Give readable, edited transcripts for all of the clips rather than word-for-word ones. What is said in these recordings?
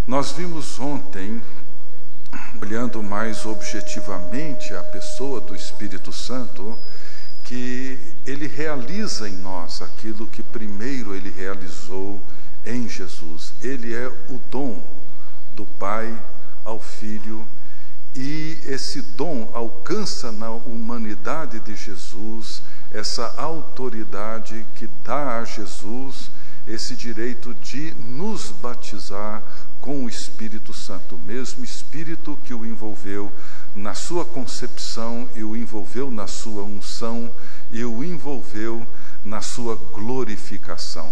Nós vimos ontem, olhando mais objetivamente a pessoa do Espírito Santo, que ele realiza em nós aquilo que primeiro ele realizou em Jesus. Ele é o dom do Pai ao Filho, e esse dom alcança na humanidade de Jesus essa autoridade que dá a Jesus esse direito de nos batizar com o Espírito Santo, o mesmo Espírito que o envolveu na sua concepção e o envolveu na sua unção e o envolveu na sua glorificação.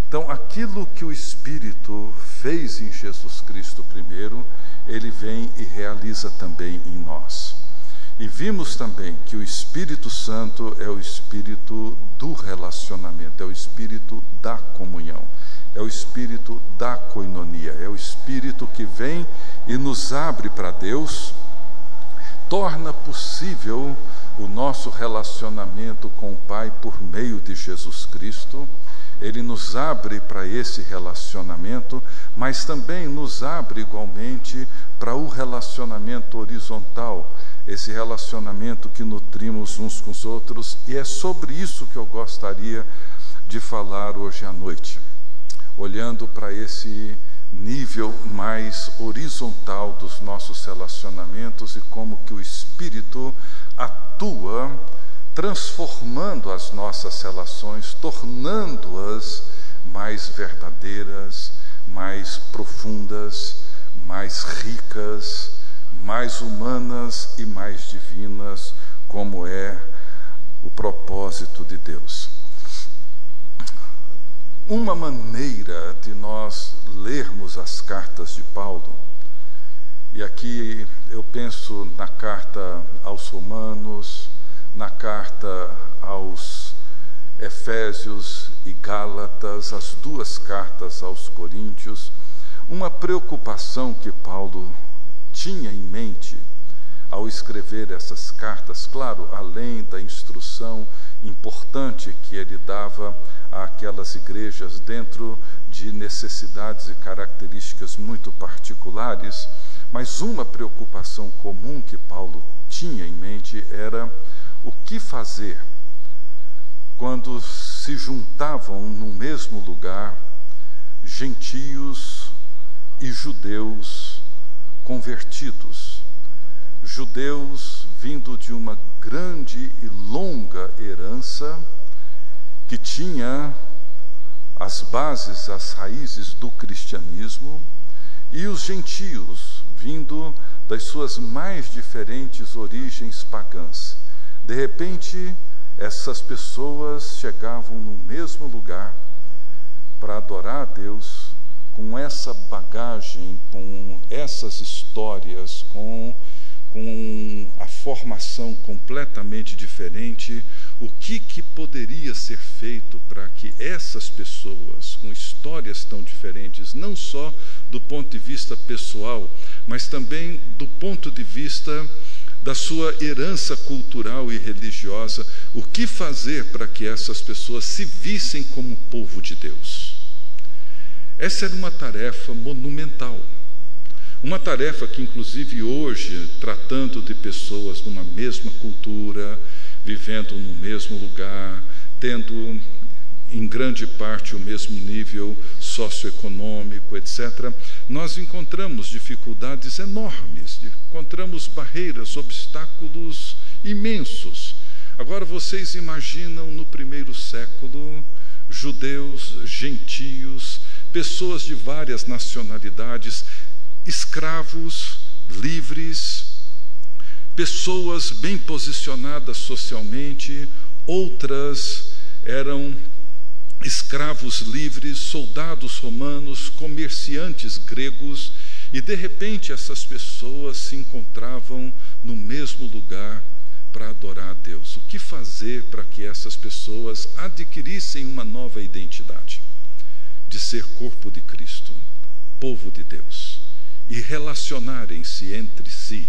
Então, aquilo que o Espírito fez em Jesus Cristo primeiro, ele vem e realiza também em nós. E vimos também que o Espírito Santo é o Espírito do relacionamento, é o Espírito da comunhão, é o Espírito da koinonia, é o Espírito que vem e nos abre para Deus, torna possível o nosso relacionamento com o Pai por meio de Jesus Cristo. Ele nos abre para esse relacionamento, mas também nos abre igualmente para o relacionamento horizontal, esse relacionamento que nutrimos uns com os outros, e é sobre isso que eu gostaria de falar hoje à noite, olhando para esse nível mais horizontal dos nossos relacionamentos e como que o Espírito atua transformando as nossas relações, tornando-as mais verdadeiras, mais profundas, mais ricas, mais humanas e mais divinas, como é o propósito de Deus. Uma maneira de nós lermos as cartas de Paulo, e aqui eu penso na carta aos Romanos, na carta aos Efésios e Gálatas, as duas cartas aos Coríntios, uma preocupação que Paulo tinha em mente ao escrever essas cartas, claro, além da instrução importante que ele dava àquelas igrejas dentro de necessidades e características muito particulares, mas uma preocupação comum que Paulo tinha em mente era o que fazer quando se juntavam no mesmo lugar gentios e judeus convertidos, judeus vindo de uma grande e longa herança que tinha as bases, as raízes do cristianismo, e os gentios vindo das suas mais diferentes origens pagãs. De repente, essas pessoas chegavam no mesmo lugar para adorar a Deus, com essa bagagem, com essas histórias, com a formação completamente diferente. O que poderia ser feito para que essas pessoas, com histórias tão diferentes, não só do ponto de vista pessoal, mas também do ponto de vista da sua herança cultural e religiosa, o que fazer para que essas pessoas se vissem como povo de Deus? Essa era uma tarefa monumental, uma tarefa que inclusive hoje, tratando de pessoas numa mesma cultura, vivendo no mesmo lugar, tendo em grande parte o mesmo nível socioeconômico, etc., nós encontramos dificuldades enormes, encontramos barreiras, obstáculos imensos. Agora vocês imaginam no primeiro século, judeus, gentios, pessoas de várias nacionalidades, escravos, livres, pessoas bem posicionadas socialmente, outras eram escravos livres, soldados romanos, comerciantes gregos, e de repente essas pessoas se encontravam no mesmo lugar para adorar a Deus. O que fazer para que essas pessoas adquirissem uma nova identidade de ser corpo de Cristo, povo de Deus, e relacionarem-se entre si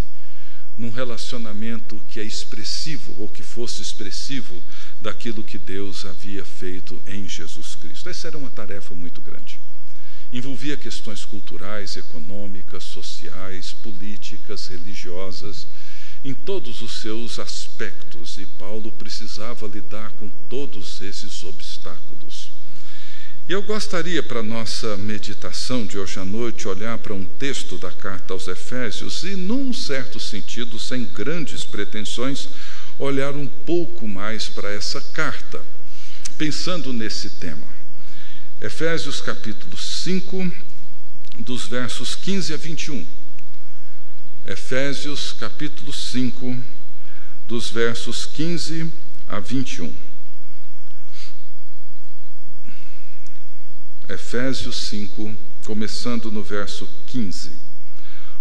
num relacionamento que é expressivo, ou que fosse expressivo daquilo que Deus havia feito em Jesus Cristo? Essa era uma tarefa muito grande. envolvia questões culturais, econômicas, sociais, políticas, religiosas, em todos os seus aspectos, e Paulo precisava lidar com todos esses obstáculos. E eu gostaria, para a nossa meditação de hoje à noite, olhar para um texto da carta aos Efésios e, num certo sentido, sem grandes pretensões, olhar um pouco mais para essa carta, pensando nesse tema. Efésios capítulo 5, dos versos 15 a 21. Efésios capítulo 5, dos versos 15 a 21. Efésios 5, começando no verso 15.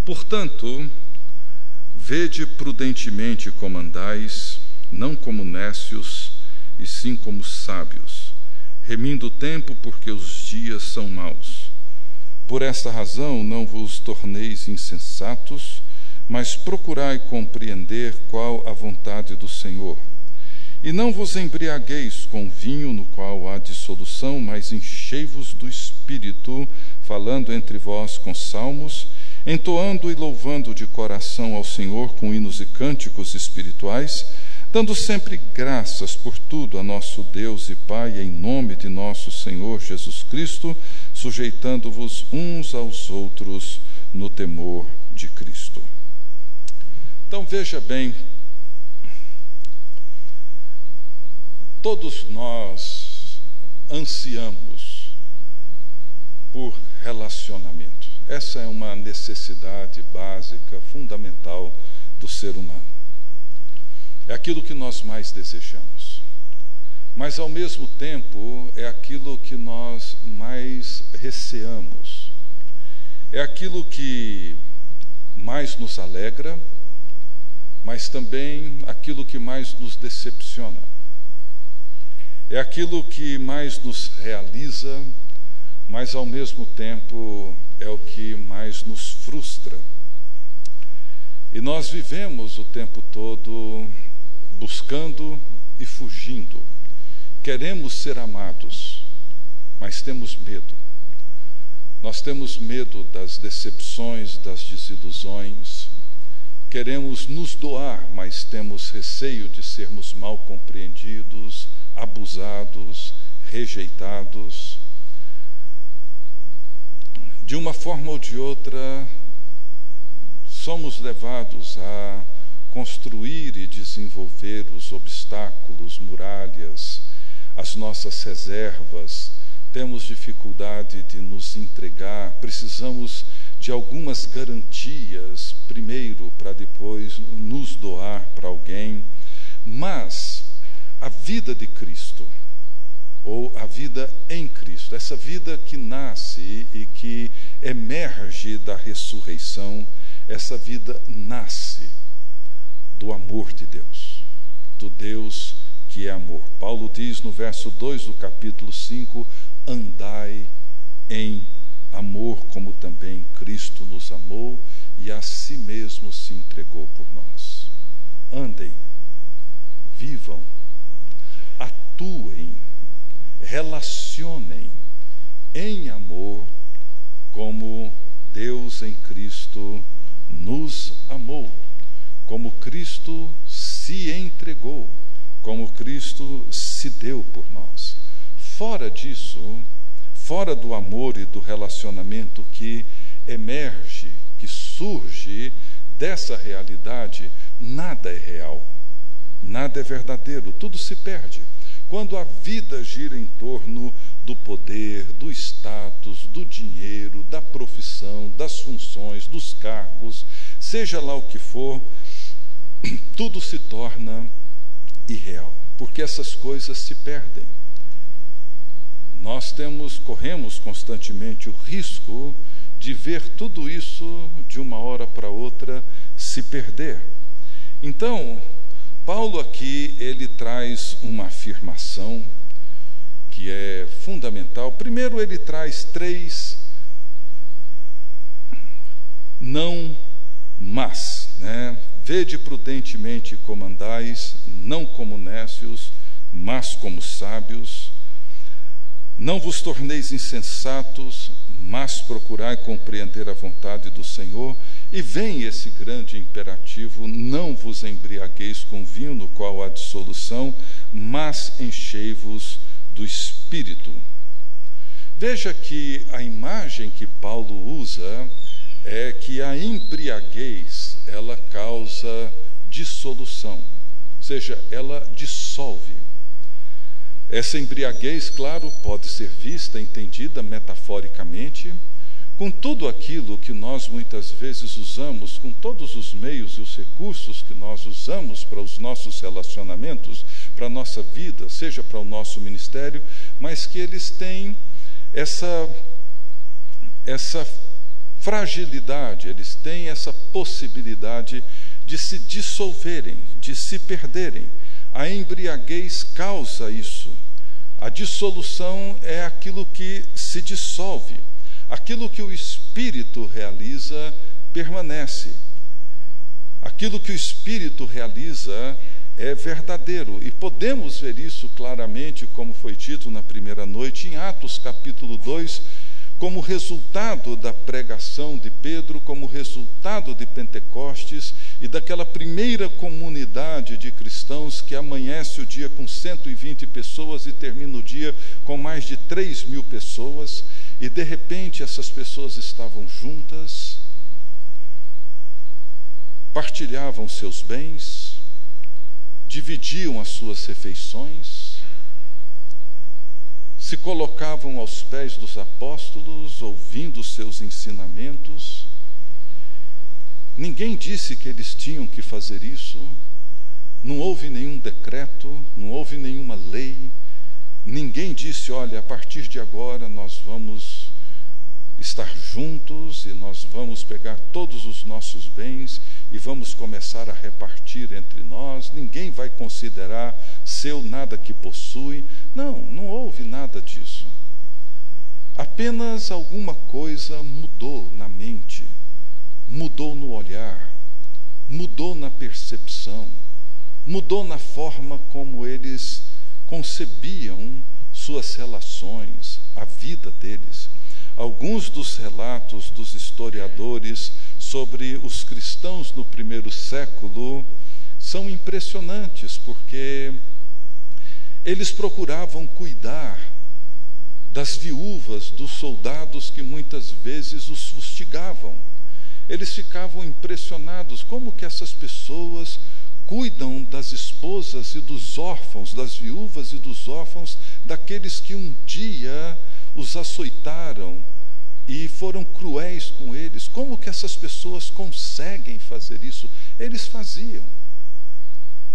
Portanto, vede prudentemente como andais, não como nécios, e sim como sábios, remindo o tempo, porque os dias são maus. Por esta razão não vos torneis insensatos, mas procurai compreender qual a vontade do Senhor. E não vos embriagueis com vinho, no qual há dissolução, mas enchei-vos do Espírito, falando entre vós com salmos, entoando e louvando de coração ao Senhor com hinos e cânticos espirituais, dando sempre graças por tudo a nosso Deus e Pai, em nome de nosso Senhor Jesus Cristo, sujeitando-vos uns aos outros no temor de Cristo. Então veja bem, todos nós ansiamos por relacionamento. Essa é uma necessidade básica, fundamental do ser humano. É aquilo que nós mais desejamos. Mas, ao mesmo tempo, é aquilo que nós mais receamos. É aquilo que mais nos alegra, mas também aquilo que mais nos decepciona. É aquilo que mais nos realiza, mas ao mesmo tempo é o que mais nos frustra. E nós vivemos o tempo todo buscando e fugindo. Queremos ser amados, mas temos medo. Nós temos medo das decepções, das desilusões. Queremos nos doar, mas temos receio de sermos mal compreendidos, abusados, rejeitados. De uma forma ou de outra, somos levados a construir e desenvolver os obstáculos, muralhas, as nossas reservas. Temos dificuldade de nos entregar, precisamos de algumas garantias, primeiro, para depois nos doar para alguém. Mas a vida de Cristo, ou a vida em Cristo, essa vida que nasce e que emerge da ressurreição, essa vida nasce do amor de Deus, do Deus que é amor. Paulo diz no verso 2 do capítulo 5, andai em amor, como também Cristo nos amou e a si mesmo se entregou por nós. Andem, vivam, atuem, relacionem em amor, como Deus em Cristo nos amou, como Cristo se entregou, como Cristo se deu por nós. Fora disso, fora do amor e do relacionamento que emerge, que surge dessa realidade, nada é real, nada é verdadeiro, tudo se perde. Quando a vida gira em torno do poder, do status, do dinheiro, da profissão, das funções, dos cargos, seja lá o que for, tudo se torna irreal, porque essas coisas se perdem. Nós corremos constantemente o risco de ver tudo isso de uma hora para outra se perder. Então, Paulo aqui, ele traz uma afirmação que é fundamental. Primeiro, ele traz 3 não mas, né? Vede prudentemente como andais, não como nécios, mas como sábios. Não vos torneis insensatos, mas procurai compreender a vontade do Senhor. E vem esse grande imperativo: não vos embriagueis com vinho, no qual há dissolução, mas enchei-vos do Espírito. Veja que a imagem que Paulo usa é que a embriaguez, ela causa dissolução, ou seja, ela dissolve. Essa embriaguez, claro, pode ser vista, entendida metaforicamente, com tudo aquilo que nós muitas vezes usamos, com todos os meios e os recursos que nós usamos para os nossos relacionamentos, para a nossa vida, seja para o nosso ministério, mas que eles têm essa fragilidade, eles têm essa possibilidade de se dissolverem, de se perderem. A embriaguez causa isso. A dissolução é aquilo que se dissolve. Aquilo que o Espírito realiza permanece. Aquilo que o Espírito realiza é verdadeiro. E podemos ver isso claramente, como foi dito na primeira noite, em Atos capítulo 2, como resultado da pregação de Pedro, como resultado de Pentecostes e daquela primeira comunidade de cristãos que amanhece o dia com 120 pessoas e termina o dia com mais de 3.000 pessoas, e de repente essas pessoas estavam juntas, partilhavam seus bens, dividiam as suas refeições, se colocavam aos pés dos apóstolos, ouvindo seus ensinamentos. Ninguém disse que eles tinham que fazer isso, não houve nenhum decreto, não houve nenhuma lei, ninguém disse: olha, a partir de agora nós vamos estar juntos e nós vamos pegar todos os nossos bens e vamos começar a repartir entre nós, ninguém vai considerar seu nada que possui. Não houve nada disso. Apenas alguma coisa mudou na mente, mudou no olhar, mudou na percepção, mudou na forma como eles concebiam suas relações, a vida deles. Alguns dos relatos dos historiadores sobre os cristãos no primeiro século são impressionantes, porque eles procuravam cuidar das viúvas dos soldados que muitas vezes os fustigavam. Eles ficavam impressionados como que essas pessoas cuidam das esposas e dos órfãos, das viúvas e dos órfãos daqueles que um dia os açoitaram e foram cruéis com eles. Como que essas pessoas conseguem fazer isso? Eles faziam.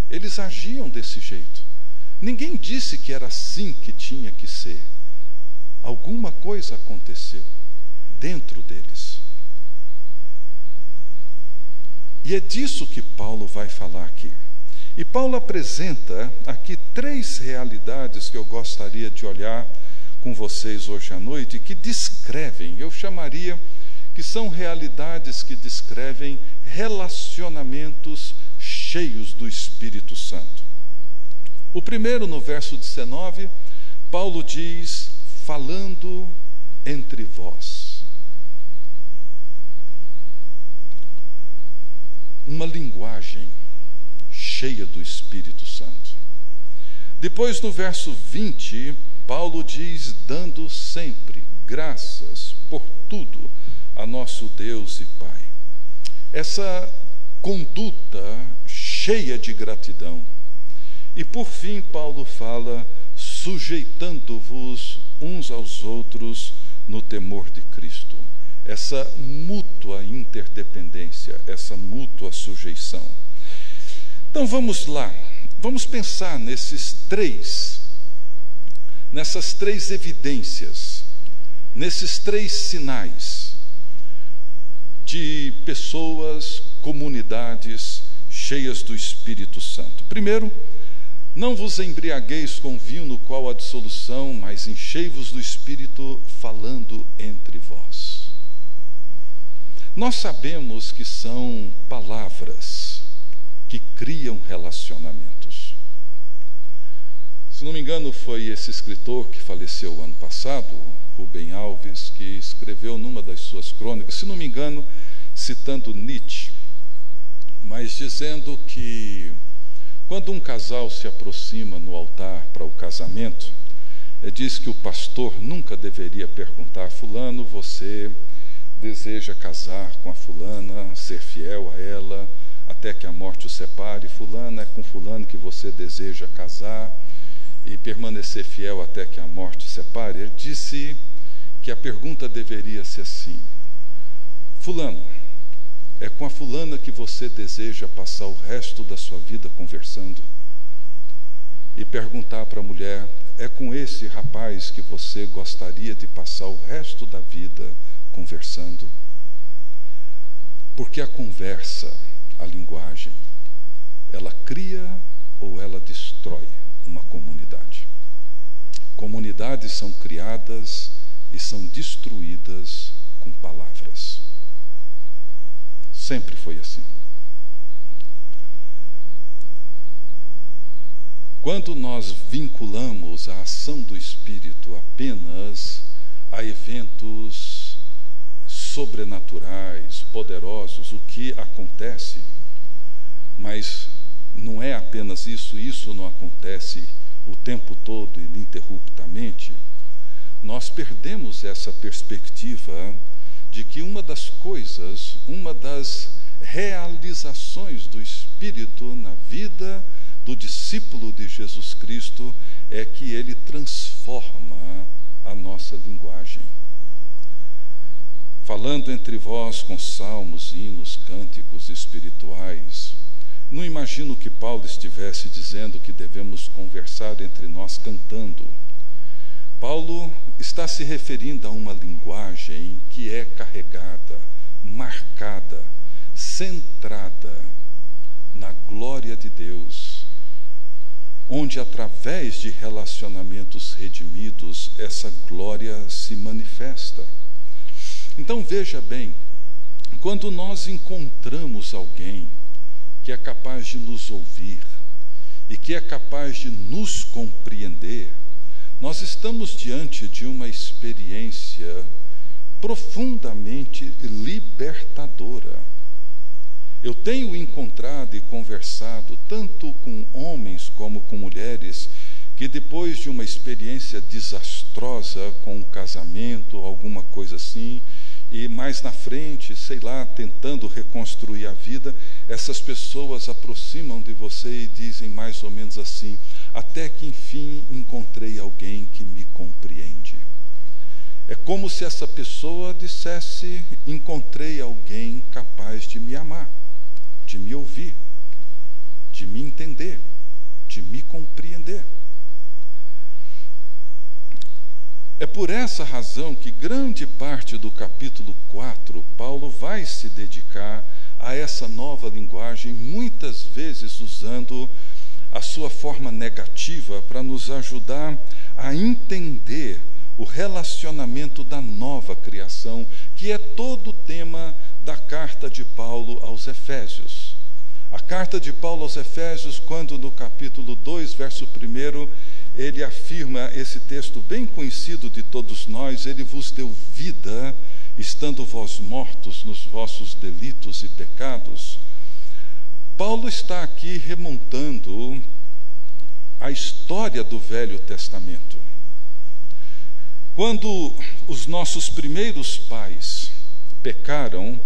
Eles agiam desse jeito. Ninguém disse que era assim que tinha que ser. Alguma coisa aconteceu dentro deles. E é disso que Paulo vai falar aqui. E Paulo apresenta aqui 3 realidades que eu gostaria de olhar com vocês hoje à noite, que descrevem, eu chamaria que são realidades que descrevem relacionamentos cheios do Espírito Santo. O primeiro, no verso 19, Paulo diz: falando entre vós. Uma linguagem cheia do Espírito Santo. Depois, no verso 20, Paulo diz: dando sempre graças por tudo a nosso Deus e Pai. Essa conduta cheia de gratidão. E por fim, Paulo fala: sujeitando-vos uns aos outros no temor de Cristo. Essa mútua interdependência, essa mútua sujeição. Então vamos lá, vamos pensar nessas três evidências, nesses 3 sinais de pessoas, comunidades cheias do Espírito Santo. Primeiro, não vos embriagueis com vinho no qual há dissolução, mas enchei-vos do Espírito, falando entre vós. Nós sabemos que são palavras que criam relacionamentos. Se não me engano, foi esse escritor que faleceu ano passado, Rubem Alves, que escreveu numa das suas crônicas, se não me engano, citando Nietzsche, mas dizendo que quando um casal se aproxima no altar para o casamento, diz que o pastor nunca deveria perguntar: fulano, você deseja casar com a fulana, ser fiel a ela, até que a morte o separe? Fulano, é com fulano que você deseja casar e permanecer fiel até que a morte separe? Ele disse que a pergunta deveria ser assim: fulano, é com a fulana que você deseja passar o resto da sua vida conversando? E perguntar para a mulher: é com esse rapaz que você gostaria de passar o resto da vida conversando? Porque a conversa, a linguagem, ela cria ou ela destrói uma comunidade. Comunidades são criadas e são destruídas com palavras. Sempre foi assim. Quando nós vinculamos a ação do Espírito apenas a eventos sobrenaturais, poderosos, o que acontece, mas não é apenas isso, isso não acontece o tempo todo, ininterruptamente, nós perdemos essa perspectiva de que uma das coisas, uma das realizações do Espírito na vida do discípulo de Jesus Cristo é que ele transforma a nossa linguagem. Falando entre vós com salmos, hinos, cânticos espirituais, não imagino que Paulo estivesse dizendo que devemos conversar entre nós cantando. Paulo está se referindo a uma linguagem que é carregada, marcada, centrada na glória de Deus, onde através de relacionamentos redimidos essa glória se manifesta. Então veja bem, quando nós encontramos alguém que é capaz de nos ouvir e que é capaz de nos compreender, nós estamos diante de uma experiência profundamente libertadora. Eu tenho encontrado e conversado tanto com homens como com mulheres que depois de uma experiência desastrosa com um casamento, alguma coisa assim, e mais na frente, sei lá, tentando reconstruir a vida, essas pessoas aproximam de você e dizem mais ou menos assim: até que enfim encontrei alguém que me compreende. É como se essa pessoa dissesse: encontrei alguém capaz de me amar, de me ouvir, de me entender, de me compreender. É por essa razão que grande parte do capítulo 4, Paulo vai se dedicar a essa nova linguagem, muitas vezes usando a sua forma negativa para nos ajudar a entender o relacionamento da nova criação, que é todo o tema da carta de Paulo aos Efésios. A carta de Paulo aos Efésios, quando no capítulo 2, verso 1, ele afirma esse texto bem conhecido de todos nós: ele vos deu vida, estando vós mortos nos vossos delitos e pecados. Paulo está aqui remontando a história do Velho Testamento. Quando os nossos primeiros pais pecaram,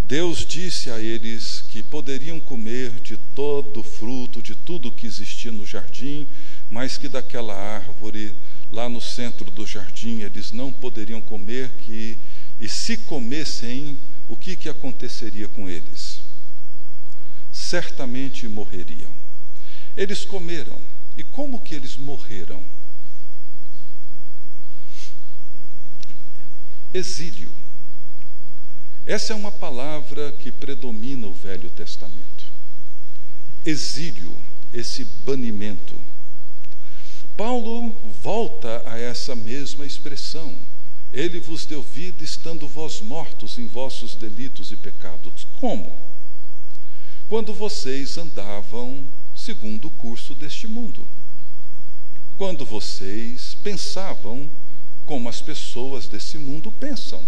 Deus disse a eles que poderiam comer de todo o fruto, de tudo que existia no jardim, mas que daquela árvore, lá no centro do jardim, eles não poderiam comer, e se comessem, o que aconteceria com eles? Certamente morreriam. Eles comeram. E como que eles morreram? Exílio. Essa é uma palavra que predomina o Velho Testamento. Exílio, esse banimento. Paulo volta a essa mesma expressão: ele vos deu vida estando vós mortos em vossos delitos e pecados. Como? Quando vocês andavam segundo o curso deste mundo. quando vocês pensavam como as pessoas desse mundo pensam.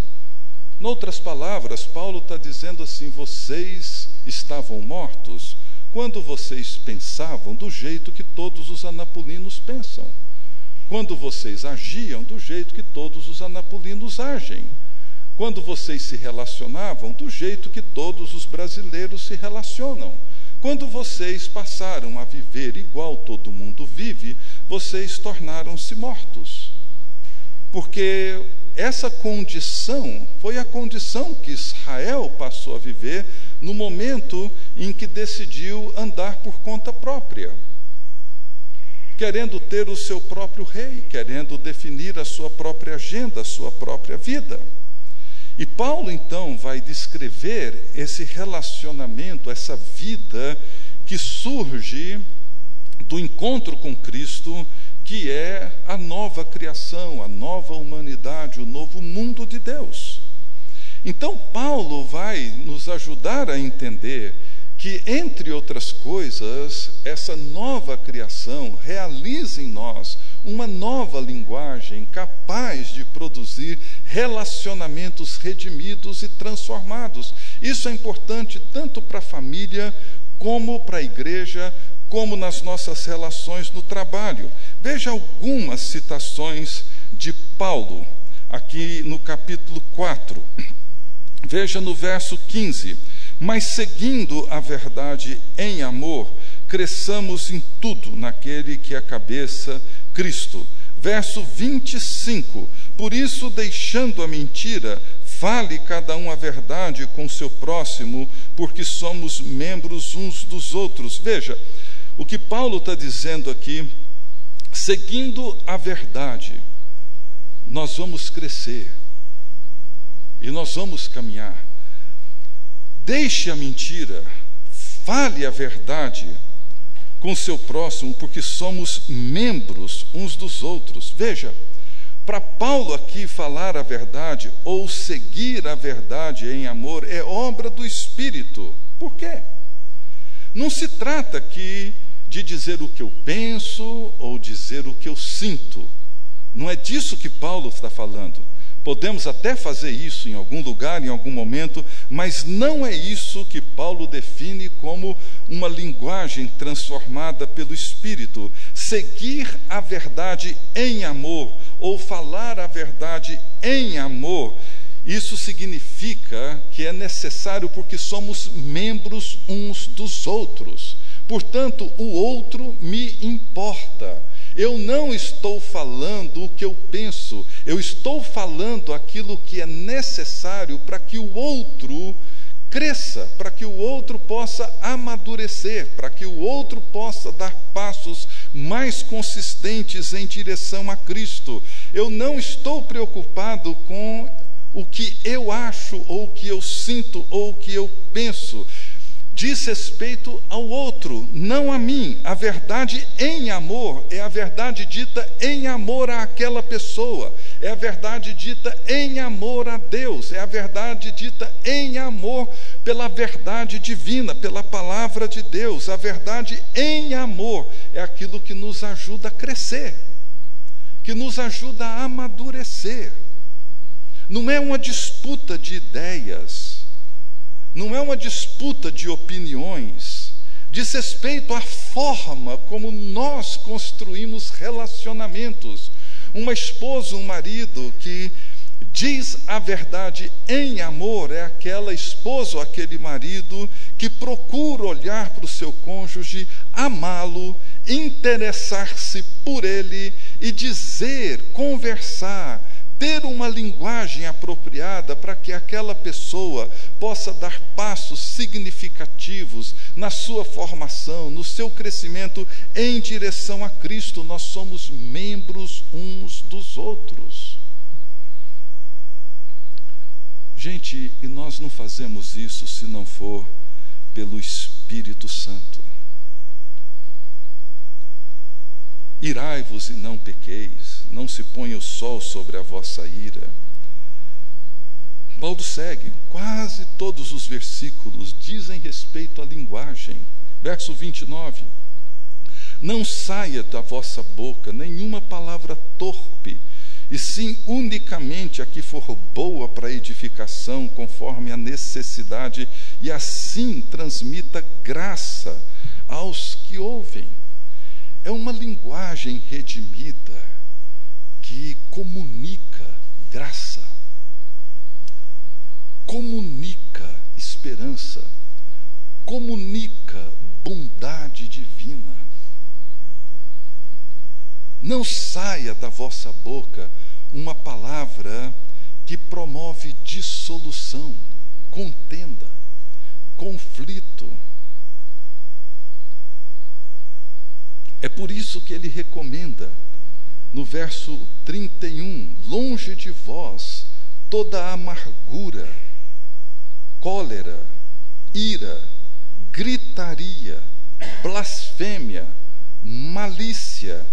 Em outras palavras, Paulo está dizendo assim: vocês estavam mortos quando vocês pensavam do jeito que todos os anapolinos pensam, quando vocês agiam do jeito que todos os anapolinos agem, quando vocês se relacionavam do jeito que todos os brasileiros se relacionam. Quando vocês passaram a viver igual todo mundo vive, vocês tornaram-se mortos. Porque essa condição foi a condição que Israel passou a viver no momento em que decidiu andar por conta própria, querendo ter o seu próprio rei, querendo definir a sua própria agenda, a sua própria vida. E Paulo, então, vai descrever esse relacionamento, essa vida que surge do encontro com Cristo, que é a nova criação, a nova humanidade, o novo mundo de Deus. Então, Paulo vai nos ajudar a entender que, entre outras coisas, essa nova criação realiza em nós uma nova linguagem capaz de produzir relacionamentos redimidos e transformados. Isso é importante tanto para a família, como para a igreja, como nas nossas relações no trabalho. Veja algumas citações de Paulo, aqui no capítulo 4. Veja no verso 15: mas seguindo a verdade em amor, cresçamos em tudo naquele que é a cabeça, Cristo. Verso 25: por isso, deixando a mentira, fale cada um a verdade com seu próximo, porque somos membros uns dos outros. Veja, o que Paulo está dizendo aqui: seguindo a verdade, nós vamos crescer e nós vamos caminhar. Deixe a mentira, fale a verdade com seu próximo, porque somos membros uns dos outros. Veja, para Paulo aqui falar a verdade ou seguir a verdade em amor é obra do Espírito. Por quê? Não se trata aqui de dizer o que eu penso ou dizer o que eu sinto. Não é disso que Paulo está falando. Podemos até fazer isso em algum lugar, em algum momento, mas não é isso que Paulo define como uma linguagem transformada pelo Espírito. Seguir a verdade em amor, ou falar a verdade em amor, isso significa que é necessário porque somos membros uns dos outros. Portanto, o outro me importa. Eu não estou falando o que eu penso, eu estou falando aquilo que é necessário para que o outro cresça, para que o outro possa amadurecer, para que o outro possa dar passos mais consistentes em direção a Cristo. Eu não estou preocupado com o que eu acho, ou o que eu sinto, ou o que eu penso. Diz respeito ao outro, não a mim. A verdade em amor é a verdade dita em amor àquela pessoa, é a verdade dita em amor a Deus, é a verdade dita em amor pela verdade divina, pela palavra de Deus. A verdade em amor é aquilo que nos ajuda a crescer, que nos ajuda a amadurecer. Não é uma disputa de ideias, não é uma disputa de opiniões, diz respeito à forma como nós construímos relacionamentos. Uma esposa, um marido que diz a verdade em amor é aquela esposa ou aquele marido que procura olhar para o seu cônjuge, amá-lo, interessar-se por ele e dizer, conversar, ter uma linguagem apropriada para que aquela pessoa possa dar passos significativos na sua formação, no seu crescimento em direção a Cristo. Nós somos membros uns dos outros. Gente, e nós não fazemos isso se não for pelo Espírito Santo. Irai-vos e não pequeis, não se ponha o sol sobre a vossa ira. Paulo segue, quase todos os versículos dizem respeito à linguagem. Verso 29. Não saia da vossa boca nenhuma palavra torpe, e sim unicamente a que for boa para edificação, conforme a necessidade, e assim transmita graça aos que ouvem. É uma linguagem redimida que comunica graça, comunica esperança, comunica bondade divina. Não saia da vossa boca uma palavra que promove dissolução, contenda, conflito. É por isso que ele recomenda, no verso 31, longe de vós toda a amargura, cólera, ira, gritaria, blasfêmia, malícia.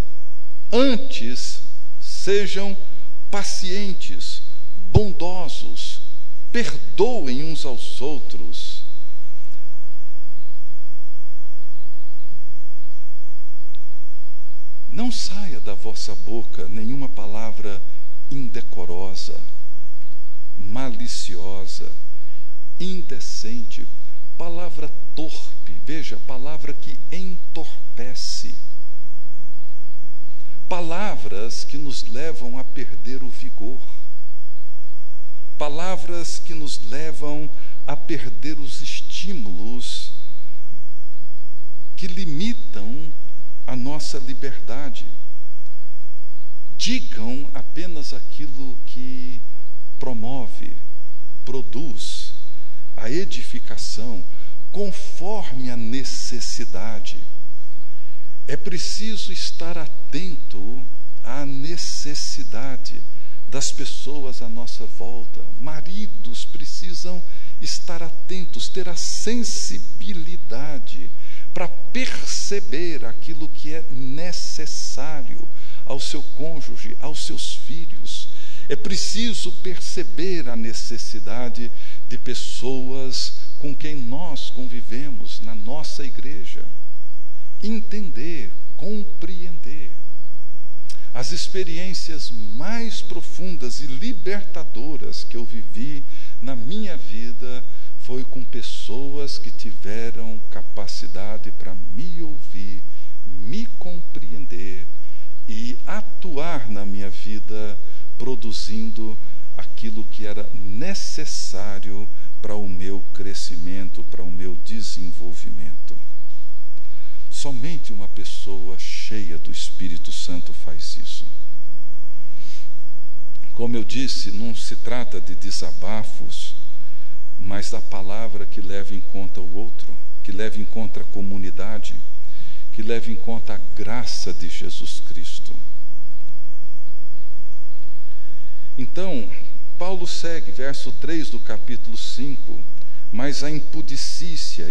Antes, sejam pacientes, bondosos, perdoem uns aos outros. Não saia da vossa boca nenhuma palavra indecorosa, maliciosa, indecente, palavra torpe, veja, palavra que entorpece. Palavras que nos levam a perder o vigor, palavras que nos levam a perder os estímulos que limitam a nossa liberdade. Digam apenas aquilo que promove, produz a edificação conforme a necessidade. É preciso estar atento à necessidade das pessoas à nossa volta. Maridos precisam estar atentos, ter a sensibilidade para perceber aquilo que é necessário ao seu cônjuge, aos seus filhos. É preciso perceber a necessidade de pessoas com quem nós convivemos na nossa igreja. Entender, compreender. As experiências mais profundas e libertadoras que eu vivi na minha vida foi com pessoas que tiveram capacidade para me ouvir, me compreender e atuar na minha vida, produzindo aquilo que era necessário para o meu crescimento, para o meu desenvolvimento. Somente uma pessoa cheia do Espírito Santo faz isso. Como eu disse, não se trata de desabafos, mas da palavra que leva em conta o outro, que leva em conta a comunidade, que leva em conta a graça de Jesus Cristo. Então, Paulo segue, verso 3 do capítulo 5, mas a impudicícia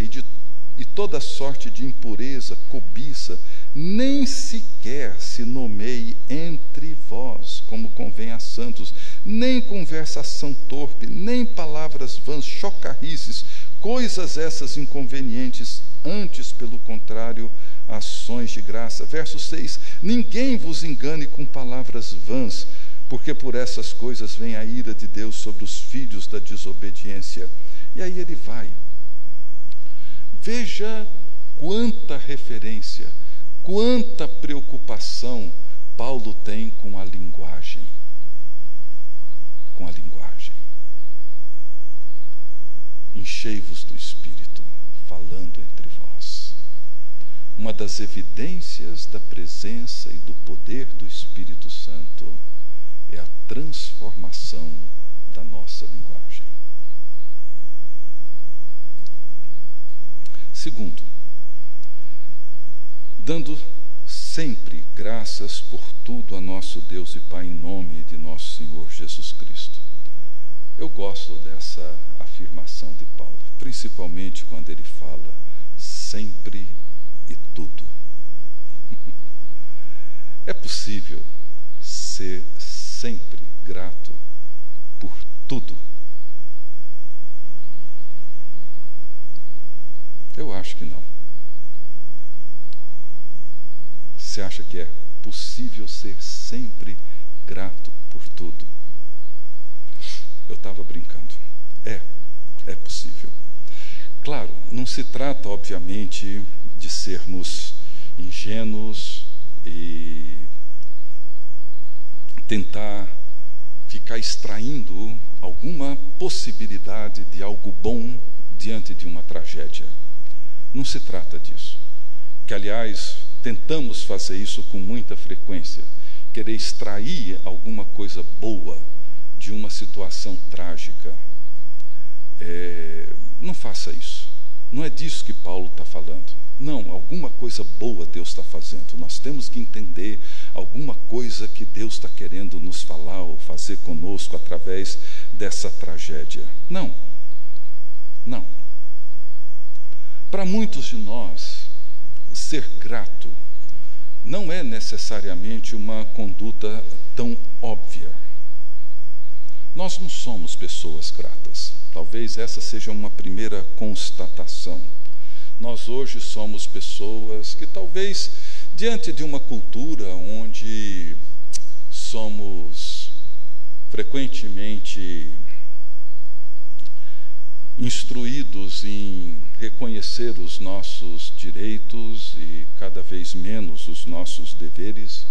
e toda sorte de impureza, cobiça, nem sequer se nomeie entre vós, como convém a santos, nem conversação torpe, nem palavras vãs, chocarrices, coisas essas inconvenientes, antes, pelo contrário, ações de graça. Verso 6, ninguém vos engane com palavras vãs, porque por essas coisas vem a ira de Deus sobre os filhos da desobediência. E aí ele vai. Veja quanta referência, quanta preocupação Paulo tem com a linguagem. Com a linguagem. Enchei-vos do Espírito, falando entre vós. Uma das evidências da presença e do poder do Espírito Santo é a transformação da nossa linguagem. Segundo, dando sempre graças por tudo a nosso Deus e Pai em nome de nosso Senhor Jesus Cristo. Eu gosto dessa afirmação de Paulo, principalmente quando ele fala sempre e tudo. É possível ser sempre grato por tudo? Eu acho que não. acha que é possível ser sempre grato por tudo? Eu estava brincando. É possível. Claro, não se trata, obviamente, de sermos ingênuos e tentar ficar extraindo alguma possibilidade de algo bom diante de uma tragédia. Não se trata disso. Que, aliás, tentamos fazer isso com muita frequência, querer extrair alguma coisa boa de uma situação trágica. Não faça isso. Não é disso que Paulo está falando. Não, alguma coisa boa Deus está fazendo. Nós temos que entender alguma coisa que Deus está querendo nos falar ou fazer conosco através dessa tragédia. Não. Para muitos de nós, ser grato não é necessariamente uma conduta tão óbvia. Nós não somos pessoas gratas. Talvez essa seja uma primeira constatação. Nós hoje somos pessoas que talvez, diante de uma cultura onde somos frequentemente instruídos em reconhecer os nossos direitos e cada vez menos os nossos deveres,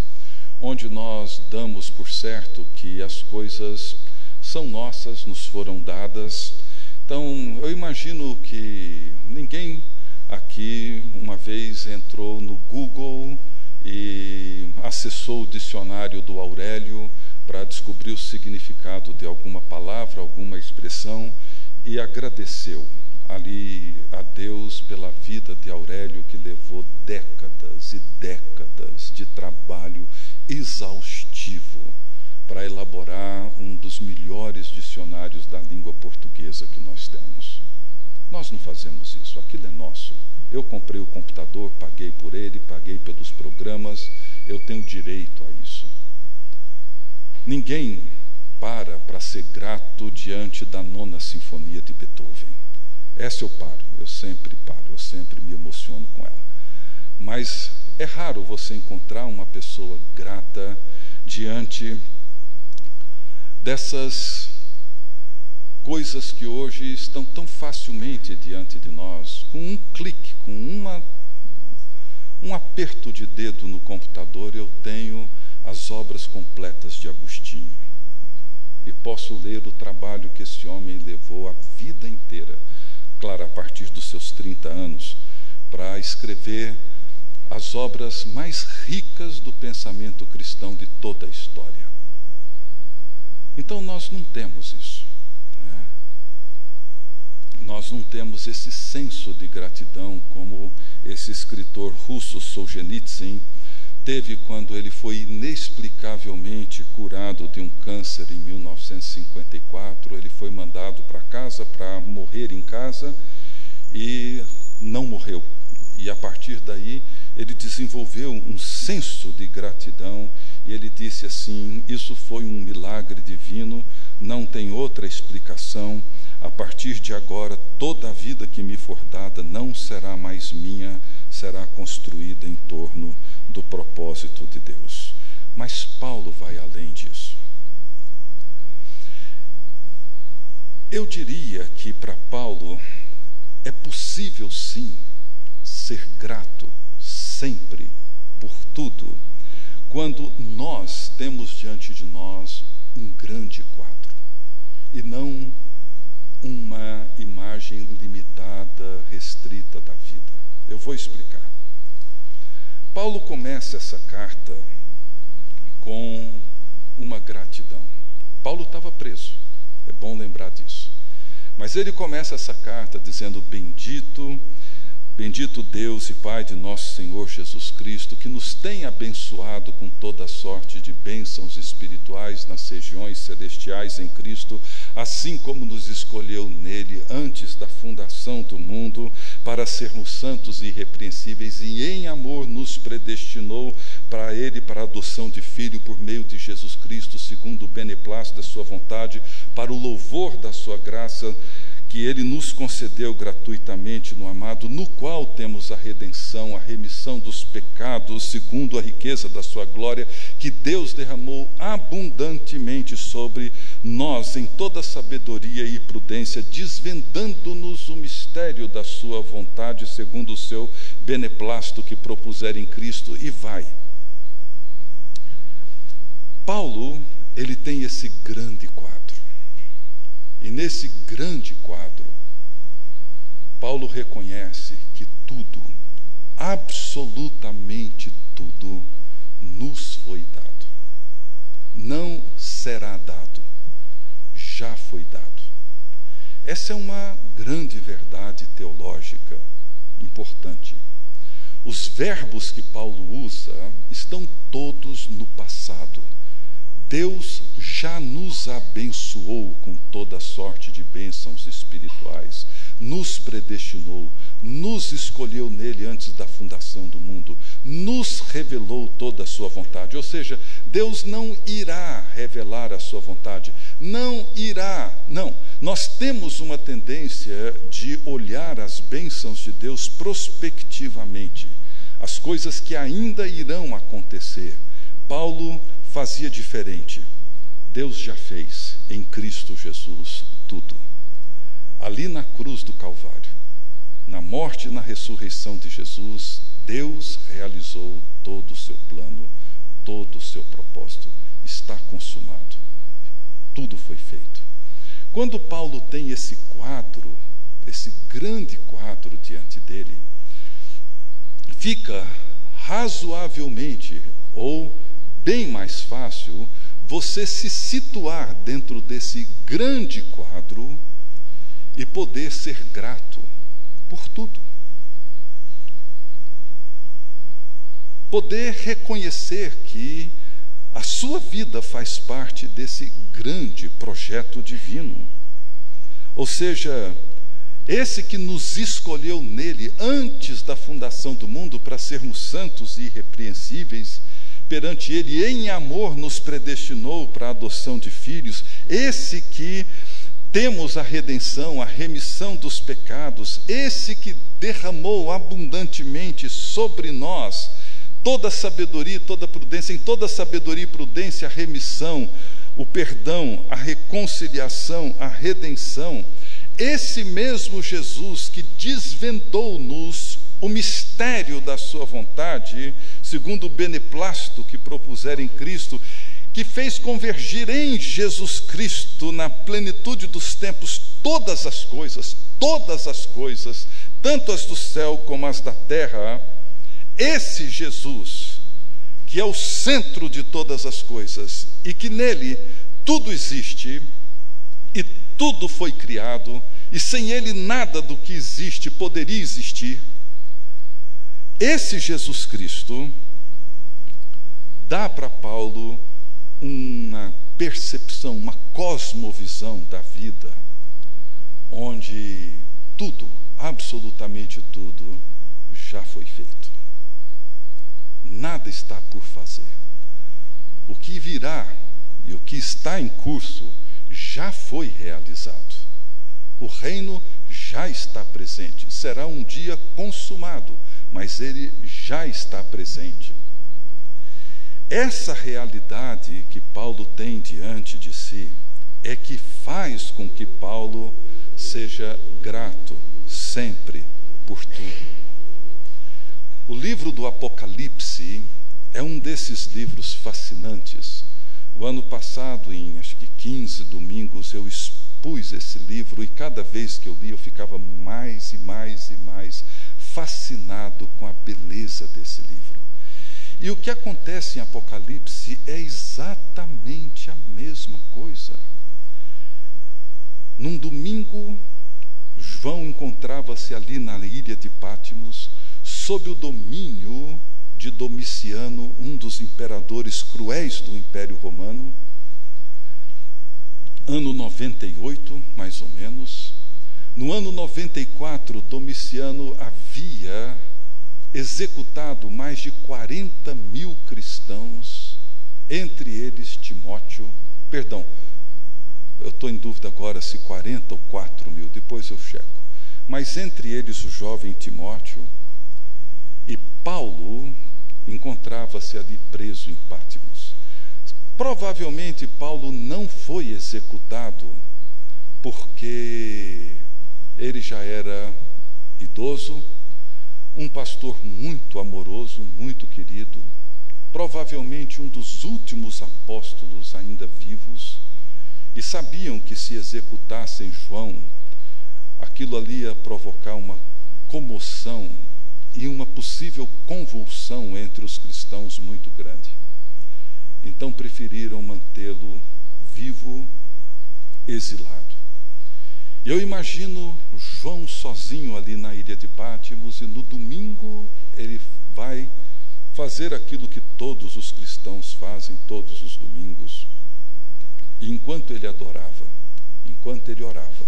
onde nós damos por certo que as coisas são nossas, nos foram dadas. Então, eu imagino que ninguém aqui uma vez entrou no Google e acessou o dicionário do Aurélio para descobrir o significado de alguma palavra, alguma expressão, e agradeceu ali a Deus pela vida de Aurélio, que levou décadas e décadas de trabalho exaustivo para elaborar um dos melhores dicionários da língua portuguesa que nós temos. Nós não fazemos isso, aquilo é nosso. Eu comprei o computador, paguei por ele, paguei pelos programas, eu tenho direito a isso. Ninguém para ser grato diante da 9ª Sinfonia de Beethoven. Essa eu sempre me emociono com ela. Mas é raro você encontrar uma pessoa grata diante dessas coisas que hoje estão tão facilmente diante de nós. Com um clique, com um aperto de dedo no computador, eu tenho as obras completas de Agostinho. E posso ler o trabalho que esse homem levou a vida inteira, claro, a partir dos seus 30 anos, para escrever as obras mais ricas do pensamento cristão de toda a história. Então nós não temos isso. Nós não temos esse senso de gratidão como esse escritor russo Solzhenitsyn teve quando ele foi inexplicavelmente curado de um câncer em 1954. Ele foi mandado para casa para morrer em casa e não morreu. E a partir daí ele desenvolveu um senso de gratidão e ele disse assim: isso foi um milagre divino, não tem outra explicação. A partir de agora, toda a vida que me for dada não será mais minha, será construída em torno do propósito de Deus. Mas Paulo vai além disso. Eu diria que para Paulo é possível sim ser grato sempre por tudo, quando nós temos diante de nós um grande quadro e não uma imagem limitada, restrita da vida. Eu vou explicar. Paulo começa essa carta com uma gratidão. Paulo estava preso, é bom lembrar disso. Mas ele começa essa carta dizendo: bendito Deus e Pai de nosso Senhor Jesus Cristo, que nos tem abençoado com toda sorte de bênçãos espirituais nas regiões celestiais em Cristo, assim como nos escolheu nele antes da fundação do mundo, para sermos santos e irrepreensíveis, e em amor nos predestinou para ele, para a adoção de filho por meio de Jesus Cristo, segundo o beneplácito da sua vontade, para o louvor da sua graça, que Ele nos concedeu gratuitamente no amado, no qual temos a redenção, a remissão dos pecados, segundo a riqueza da sua glória, que Deus derramou abundantemente sobre nós, em toda sabedoria e prudência, desvendando-nos o mistério da sua vontade, segundo o seu beneplácito que propuser em Cristo, e vai. Paulo, ele tem esse grande quadro. E nesse grande quadro, Paulo reconhece que tudo, absolutamente tudo, nos foi dado. Não será dado, já foi dado. Essa é uma grande verdade teológica importante. Os verbos que Paulo usa estão todos no passado. Deus já nos abençoou com toda sorte de bênçãos espirituais, nos predestinou, nos escolheu nele antes da fundação do mundo, nos revelou toda a sua vontade. Ou seja, Deus não irá revelar a sua vontade, não. Nós temos uma tendência de olhar as bênçãos de Deus prospectivamente, as coisas que ainda irão acontecer. Paulo fazia diferente. Deus já fez em Cristo Jesus tudo. Ali na cruz do Calvário, na morte e na ressurreição de Jesus, Deus realizou todo o seu plano, todo o seu propósito. Está consumado. Tudo foi feito. Quando Paulo tem esse quadro, esse grande quadro diante dele, fica razoavelmente, ou bem mais fácil, você se situar dentro desse grande quadro e poder ser grato por tudo. Poder reconhecer que a sua vida faz parte desse grande projeto divino. Ou seja, esse que nos escolheu nele antes da fundação do mundo para sermos santos e irrepreensíveis perante ele, e em amor nos predestinou para a adoção de filhos, esse que temos a redenção, a remissão dos pecados, esse que derramou abundantemente sobre nós toda a sabedoria e toda a prudência, em toda a sabedoria e prudência a remissão, o perdão, a reconciliação, a redenção, esse mesmo Jesus que desvendou-nos o mistério da sua vontade, segundo o beneplácito que propuser em Cristo, que fez convergir em Jesus Cristo, na plenitude dos tempos, todas as coisas, tanto as do céu como as da terra. Esse Jesus, que é o centro de todas as coisas, e que nele tudo existe, e tudo foi criado, e sem ele nada do que existe poderia existir, esse Jesus Cristo dá para Paulo uma percepção, uma cosmovisão da vida, onde tudo, absolutamente tudo, já foi feito. Nada está por fazer. O que virá e o que está em curso já foi realizado. O reino já está presente. Será um dia consumado, mas ele já está presente. Essa realidade que Paulo tem diante de si é que faz com que Paulo seja grato sempre por tudo. O livro do Apocalipse é um desses livros fascinantes. O ano passado, em acho que 15 domingos, eu expus esse livro, e cada vez que eu li eu ficava mais e mais e mais fascinado com a beleza desse livro. E o que acontece em Apocalipse é exatamente a mesma coisa. Num domingo, João encontrava-se ali na ilha de Patmos, sob o domínio de Domiciano, um dos imperadores cruéis do Império Romano, ano 98, mais ou menos. No ano 94, Domiciano havia executado mais de 40.000 cristãos, entre eles eu estou em dúvida agora se 40 ou 4 mil, depois eu checo. Mas entre eles o jovem Timóteo, e Paulo encontrava-se ali preso em Pátimos. Provavelmente Paulo não foi executado porque ele já era idoso, um pastor muito amoroso, muito querido, provavelmente um dos últimos apóstolos ainda vivos, e sabiam que se executassem João, aquilo ali ia provocar uma comoção e uma possível convulsão entre os cristãos muito grande. Então preferiram mantê-lo vivo, exilado. Eu imagino João sozinho ali na ilha de Pátimos, e no domingo ele vai fazer aquilo que todos os cristãos fazem todos os domingos. E enquanto ele adorava, enquanto ele orava,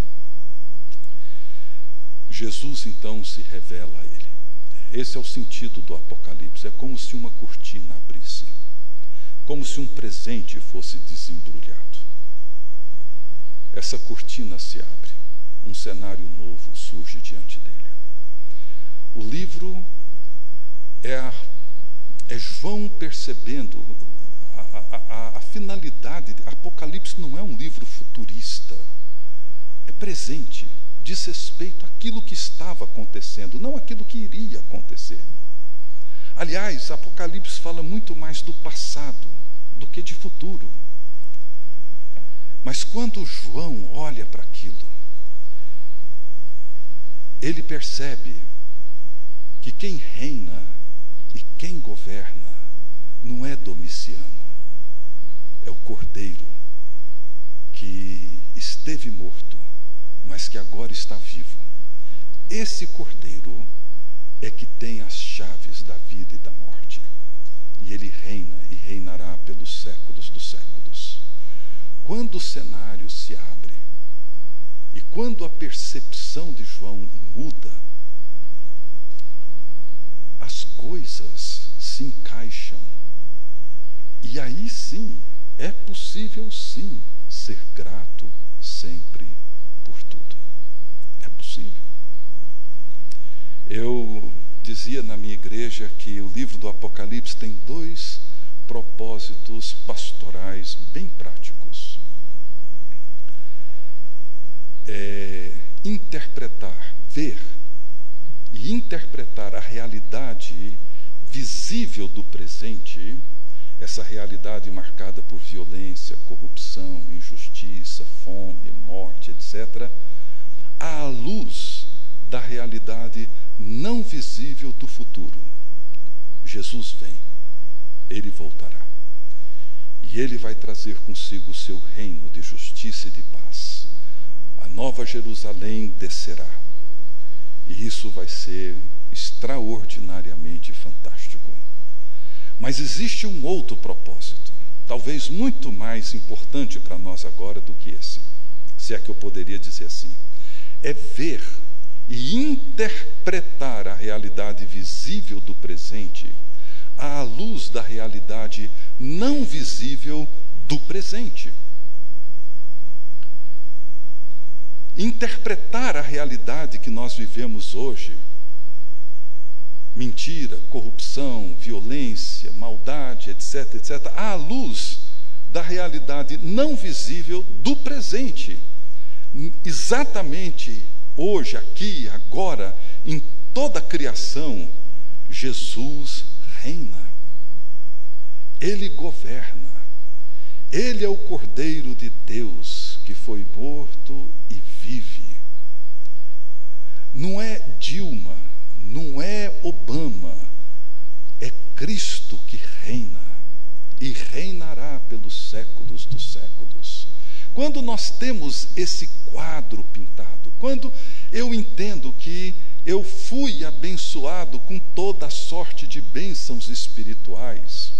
Jesus então se revela a ele. Esse é o sentido do Apocalipse. É como se uma cortina abrisse, como se um presente fosse desembrulhado. Essa cortina se abre, um cenário novo surge diante dele. O livro é João percebendo a finalidade. Apocalipse não é um livro futurista, é presente, diz respeito àquilo que estava acontecendo, não aquilo que iria acontecer. Aliás, Apocalipse fala muito mais do passado do que de futuro. Mas quando João olha para aquilo, ele percebe que quem reina e quem governa não é Domiciano, é o Cordeiro que esteve morto, mas que agora está vivo. Esse Cordeiro é que tem as chaves da vida e da morte, e ele reina e reinará pelos séculos dos séculos. Quando o cenário se abre e quando a percepção de João muda, as coisas se encaixam, e aí sim é possível sim ser grato sempre por tudo. É possível. Eu dizia na minha igreja que o livro do Apocalipse tem 2 propósitos pastorais bem práticos. Interpretar, ver e interpretar a realidade visível do presente, essa realidade marcada por violência, corrupção, injustiça, fome, morte, etc., à luz da realidade não visível do futuro. Jesus vem, ele voltará, e ele vai trazer consigo o seu reino de justiça e de paz. A nova Jerusalém descerá, e isso vai ser extraordinariamente fantástico. Mas existe um outro propósito, talvez muito mais importante para nós agora do que esse, se é que eu poderia dizer assim. É ver e interpretar a realidade visível do presente à luz da realidade não visível do presente. Interpretar a realidade que nós vivemos hoje, mentira, corrupção, violência, maldade, etc., etc., à luz da realidade não visível do presente. Exatamente hoje, aqui, agora, em toda a criação, Jesus reina. Ele governa. Ele é o Cordeiro de Deus que foi morto e vive. Não é Dilma, não é Obama, é Cristo que reina e reinará pelos séculos dos séculos. Quando nós temos esse quadro pintado, quando eu entendo que eu fui abençoado com toda a sorte de bênçãos espirituais,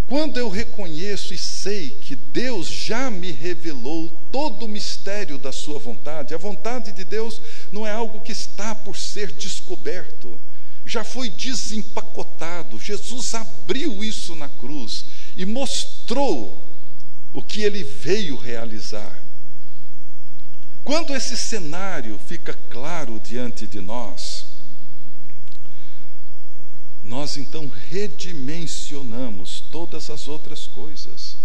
quando eu reconheço e sei que Deus já me revelou todo o mistério da sua vontade, a vontade de Deus não é algo que está por ser descoberto, já foi desempacotado. Jesus abriu isso na cruz e mostrou o que ele veio realizar. Quando esse cenário fica claro diante de nós, nós então redimensionamos todas as outras coisas.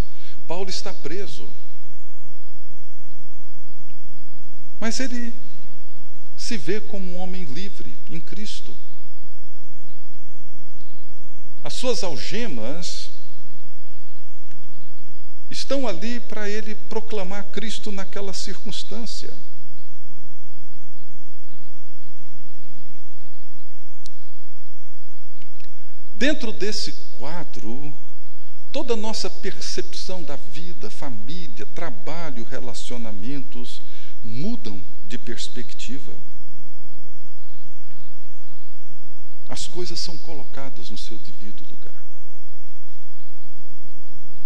Paulo está preso, mas ele se vê como um homem livre em Cristo. As suas algemas estão ali para ele proclamar Cristo naquela circunstância. Dentro desse quadro, toda a nossa percepção da vida, família, trabalho, relacionamentos mudam de perspectiva. As coisas são colocadas no seu devido lugar.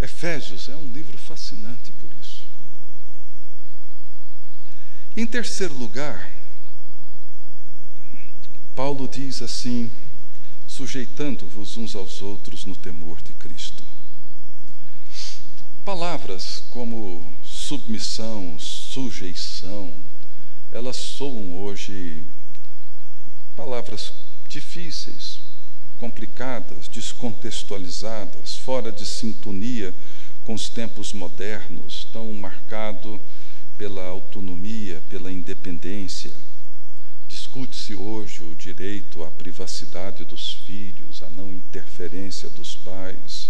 Efésios é um livro fascinante por isso. Em terceiro lugar, Paulo diz assim: sujeitando-vos uns aos outros no temor de Cristo. Palavras como submissão, sujeição, elas soam hoje palavras difíceis, complicadas, descontextualizadas, fora de sintonia com os tempos modernos, tão marcado pela autonomia, pela independência. Discute-se hoje o direito à privacidade dos filhos, a não interferência dos pais.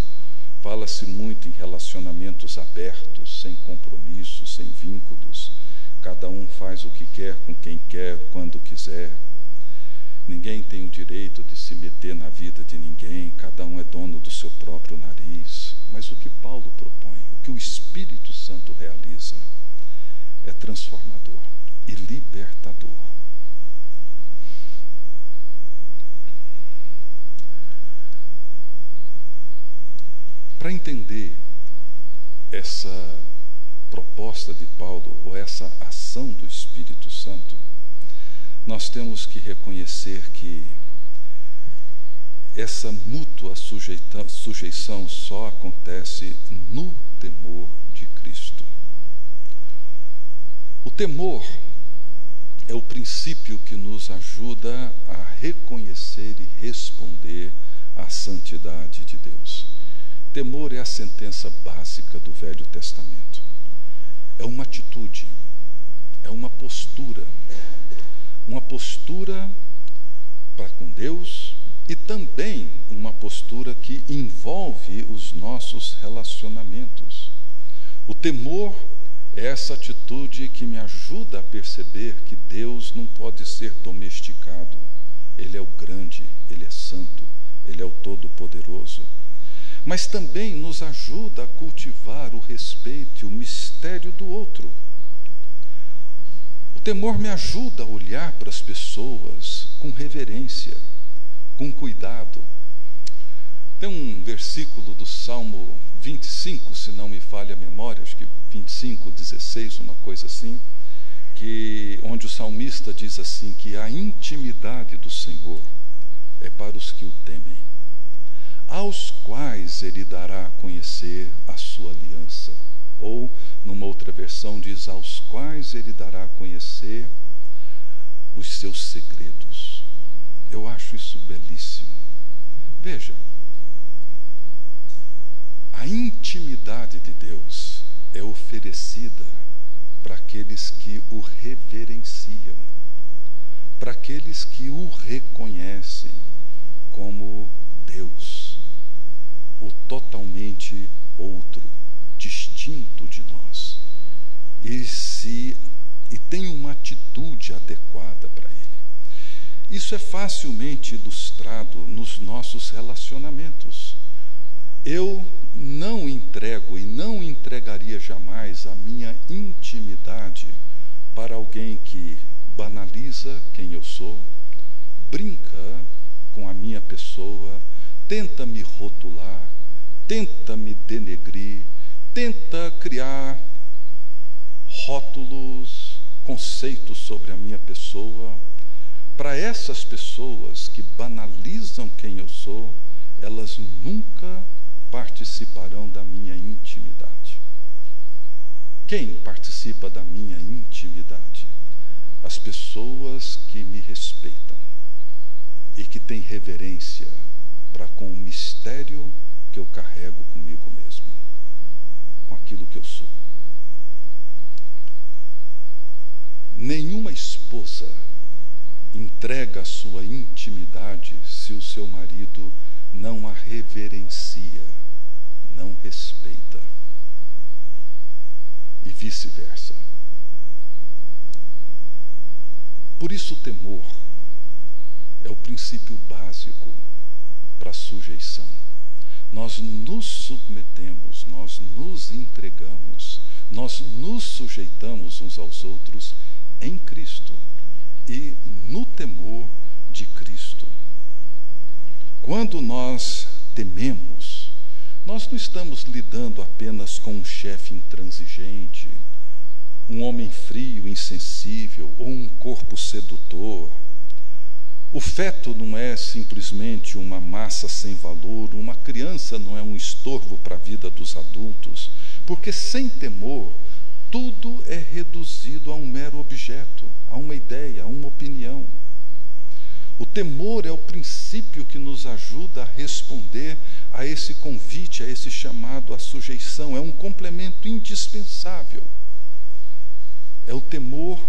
Fala-se muito em relacionamentos abertos, sem compromissos, sem vínculos. Cada um faz o que quer, com quem quer, quando quiser. Ninguém tem o direito de se meter na vida de ninguém, cada um é dono do seu próprio nariz. Mas o que Paulo propõe, o que o Espírito Santo realiza, é transformador e libertador. Para entender essa proposta de Paulo, ou essa ação do Espírito Santo, nós temos que reconhecer que essa mútua sujeição só acontece no temor de Cristo. O temor é o princípio que nos ajuda a reconhecer e responder à santidade de Deus. Temor é a sentença básica do Velho Testamento. É uma atitude, é uma postura para com Deus e também uma postura que envolve os nossos relacionamentos. O temor é essa atitude que me ajuda a perceber que Deus não pode ser domesticado. Ele é o grande, Ele é santo, Ele é o todo-poderoso. Mas também nos ajuda a cultivar o respeito e o mistério do outro. O temor me ajuda a olhar para as pessoas com reverência, com cuidado. Tem um versículo do Salmo 25, se não me falha a memória, acho que 25, 16, uma coisa assim, onde o salmista diz assim, que a intimidade do Senhor é para os que o temem, aos quais ele dará a conhecer a sua aliança. Ou, numa outra versão, diz, aos quais ele dará a conhecer os seus segredos. Eu acho isso belíssimo. Veja, a intimidade de Deus é oferecida para aqueles que o reverenciam, para aqueles que o reconhecem como Deus, o totalmente outro, distinto de nós, e tem uma atitude adequada para ele. Isso é facilmente ilustrado nos nossos relacionamentos. Eu não entrego e não entregaria jamais a minha intimidade para alguém que banaliza quem eu sou, brinca com a minha pessoa, tenta me rotular, tenta me denegrir, tenta criar rótulos, conceitos sobre a minha pessoa. Para essas pessoas que banalizam quem eu sou, elas nunca participarão da minha intimidade. Quem participa da minha intimidade? As pessoas que me respeitam e que têm reverência para com o mistério que eu carrego comigo mesmo, com aquilo que eu sou. Nenhuma esposa entrega a sua intimidade se o seu marido não a reverencia, não respeita, e vice-versa. Por isso o temor é o princípio básico para a sujeição. Nós nos submetemos, nós nos entregamos, nós nos sujeitamos uns aos outros em Cristo e no temor de Cristo. Quando nós tememos, nós não estamos lidando apenas com um chefe intransigente, um homem frio, insensível, ou um corpo sedutor. O feto não é simplesmente uma massa sem valor, uma criança não é um estorvo para a vida dos adultos, porque sem temor, tudo é reduzido a um mero objeto, a uma ideia, a uma opinião. O temor é o princípio que nos ajuda a responder a esse convite, a esse chamado à sujeição. É um complemento indispensável. É o temor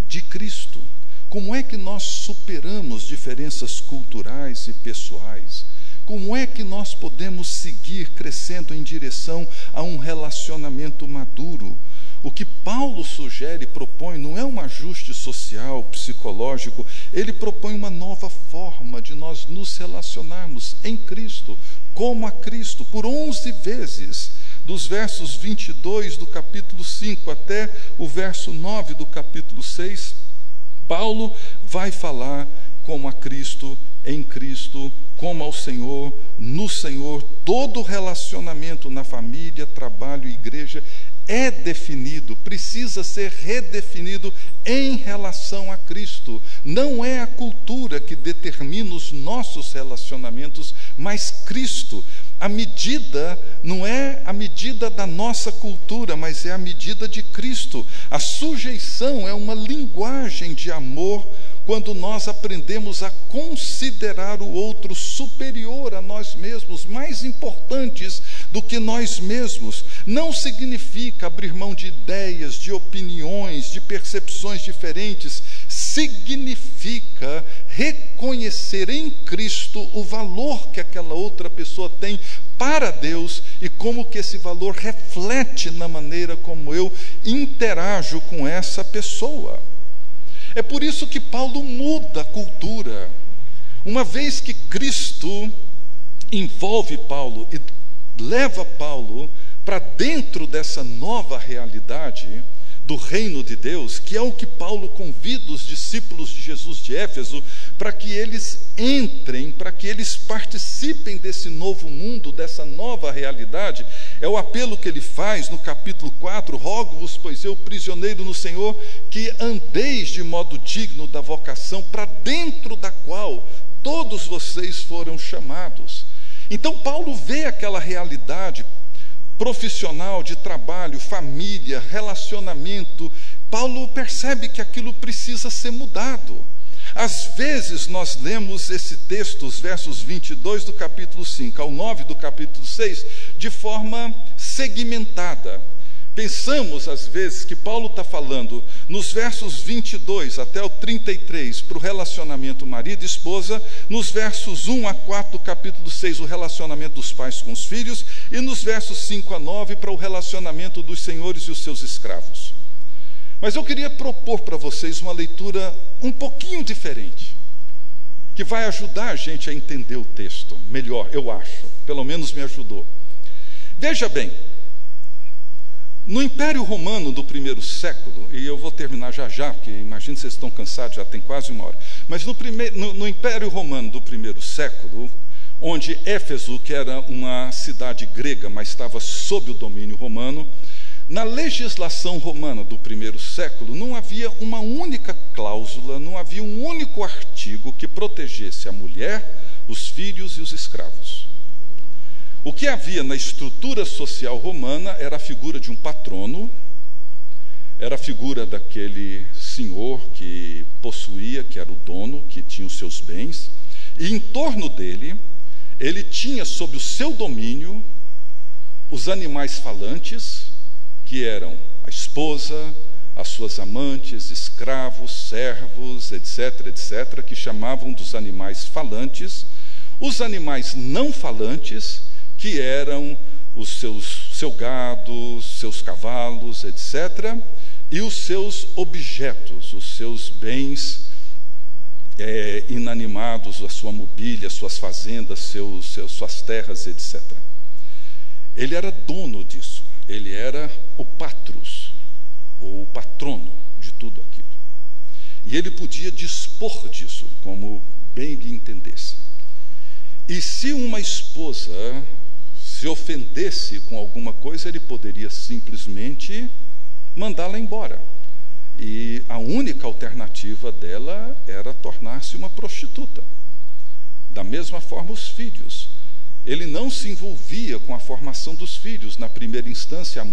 de Cristo. Como é que nós superamos diferenças culturais e pessoais? Como é que nós podemos seguir crescendo em direção a um relacionamento maduro? O que Paulo sugere e propõe não é um ajuste social, psicológico, ele propõe uma nova forma de nós nos relacionarmos em Cristo, como a Cristo, por 11 vezes, dos versos 22 do capítulo 5 até o verso 9 do capítulo 6, Paulo vai falar como a Cristo, em Cristo, como ao Senhor, no Senhor. Todo relacionamento na família, trabalho e igreja é definido, precisa ser redefinido em relação a Cristo. Não é a cultura que determina os nossos relacionamentos, mas Cristo. A medida não é a medida da nossa cultura, mas é a medida de Cristo. A sujeição é uma linguagem de amor quando nós aprendemos a considerar o outro superior a nós mesmos, mais importantes do que nós mesmos. Não significa abrir mão de ideias, de opiniões, de percepções diferentes. Significa reconhecer em Cristo o valor que aquela outra pessoa tem para Deus e como que esse valor reflete na maneira como eu interajo com essa pessoa. É por isso que Paulo muda a cultura. Uma vez que Cristo envolve Paulo e leva Paulo para dentro dessa nova realidade do reino de Deus, que é o que Paulo convida os discípulos de Jesus de Éfeso, para que eles entrem, para que eles participem desse novo mundo, dessa nova realidade. É o apelo que ele faz no capítulo 4, rogo-vos, pois eu, prisioneiro no Senhor, que andeis de modo digno da vocação para dentro da qual todos vocês foram chamados. Então Paulo vê aquela realidade profissional, de trabalho, família, relacionamento. Paulo percebe que aquilo precisa ser mudado. Às vezes nós lemos esse texto, os versos 22 do capítulo 5 ao 9 do capítulo 6, de forma segmentada. Pensamos, às vezes, que Paulo está falando nos versos 22 até o 33 para o relacionamento marido e esposa, nos versos 1 a 4 do capítulo 6 o relacionamento dos pais com os filhos, e nos versos 5 a 9 para o relacionamento dos senhores e os seus escravos. Mas eu queria propor para vocês uma leitura um pouquinho diferente, que vai ajudar a gente a entender o texto melhor, eu acho, pelo menos me ajudou. Veja bem, no Império Romano do primeiro século, e eu vou terminar já, porque imagino que vocês estão cansados, já tem quase uma hora, mas no Império Romano do primeiro século, onde Éfeso, que era uma cidade grega, mas estava sob o domínio romano, na legislação romana do primeiro século, não havia uma única cláusula, não havia um único artigo que protegesse a mulher, os filhos e os escravos. O que havia na estrutura social romana era a figura de um patrono, era a figura daquele senhor que possuía, que era o dono, que tinha os seus bens, e em torno dele, ele tinha sob o seu domínio os animais falantes, que eram a esposa, as suas amantes, escravos, servos, etc., etc., que chamavam dos animais falantes, os animais não falantes, que eram os seu gado, seus cavalos, etc., e os seus objetos, os seus bens inanimados, a sua mobília, suas fazendas, suas terras, etc. Ele era dono disso, ele era o patros, ou o patrono de tudo aquilo. E ele podia dispor disso, como bem lhe entendesse. E se uma esposa se ofendesse com alguma coisa, ele poderia simplesmente mandá-la embora. E a única alternativa dela era tornar-se uma prostituta. Da mesma forma, os filhos. Ele não se envolvia com a formação dos filhos. Na primeira instância,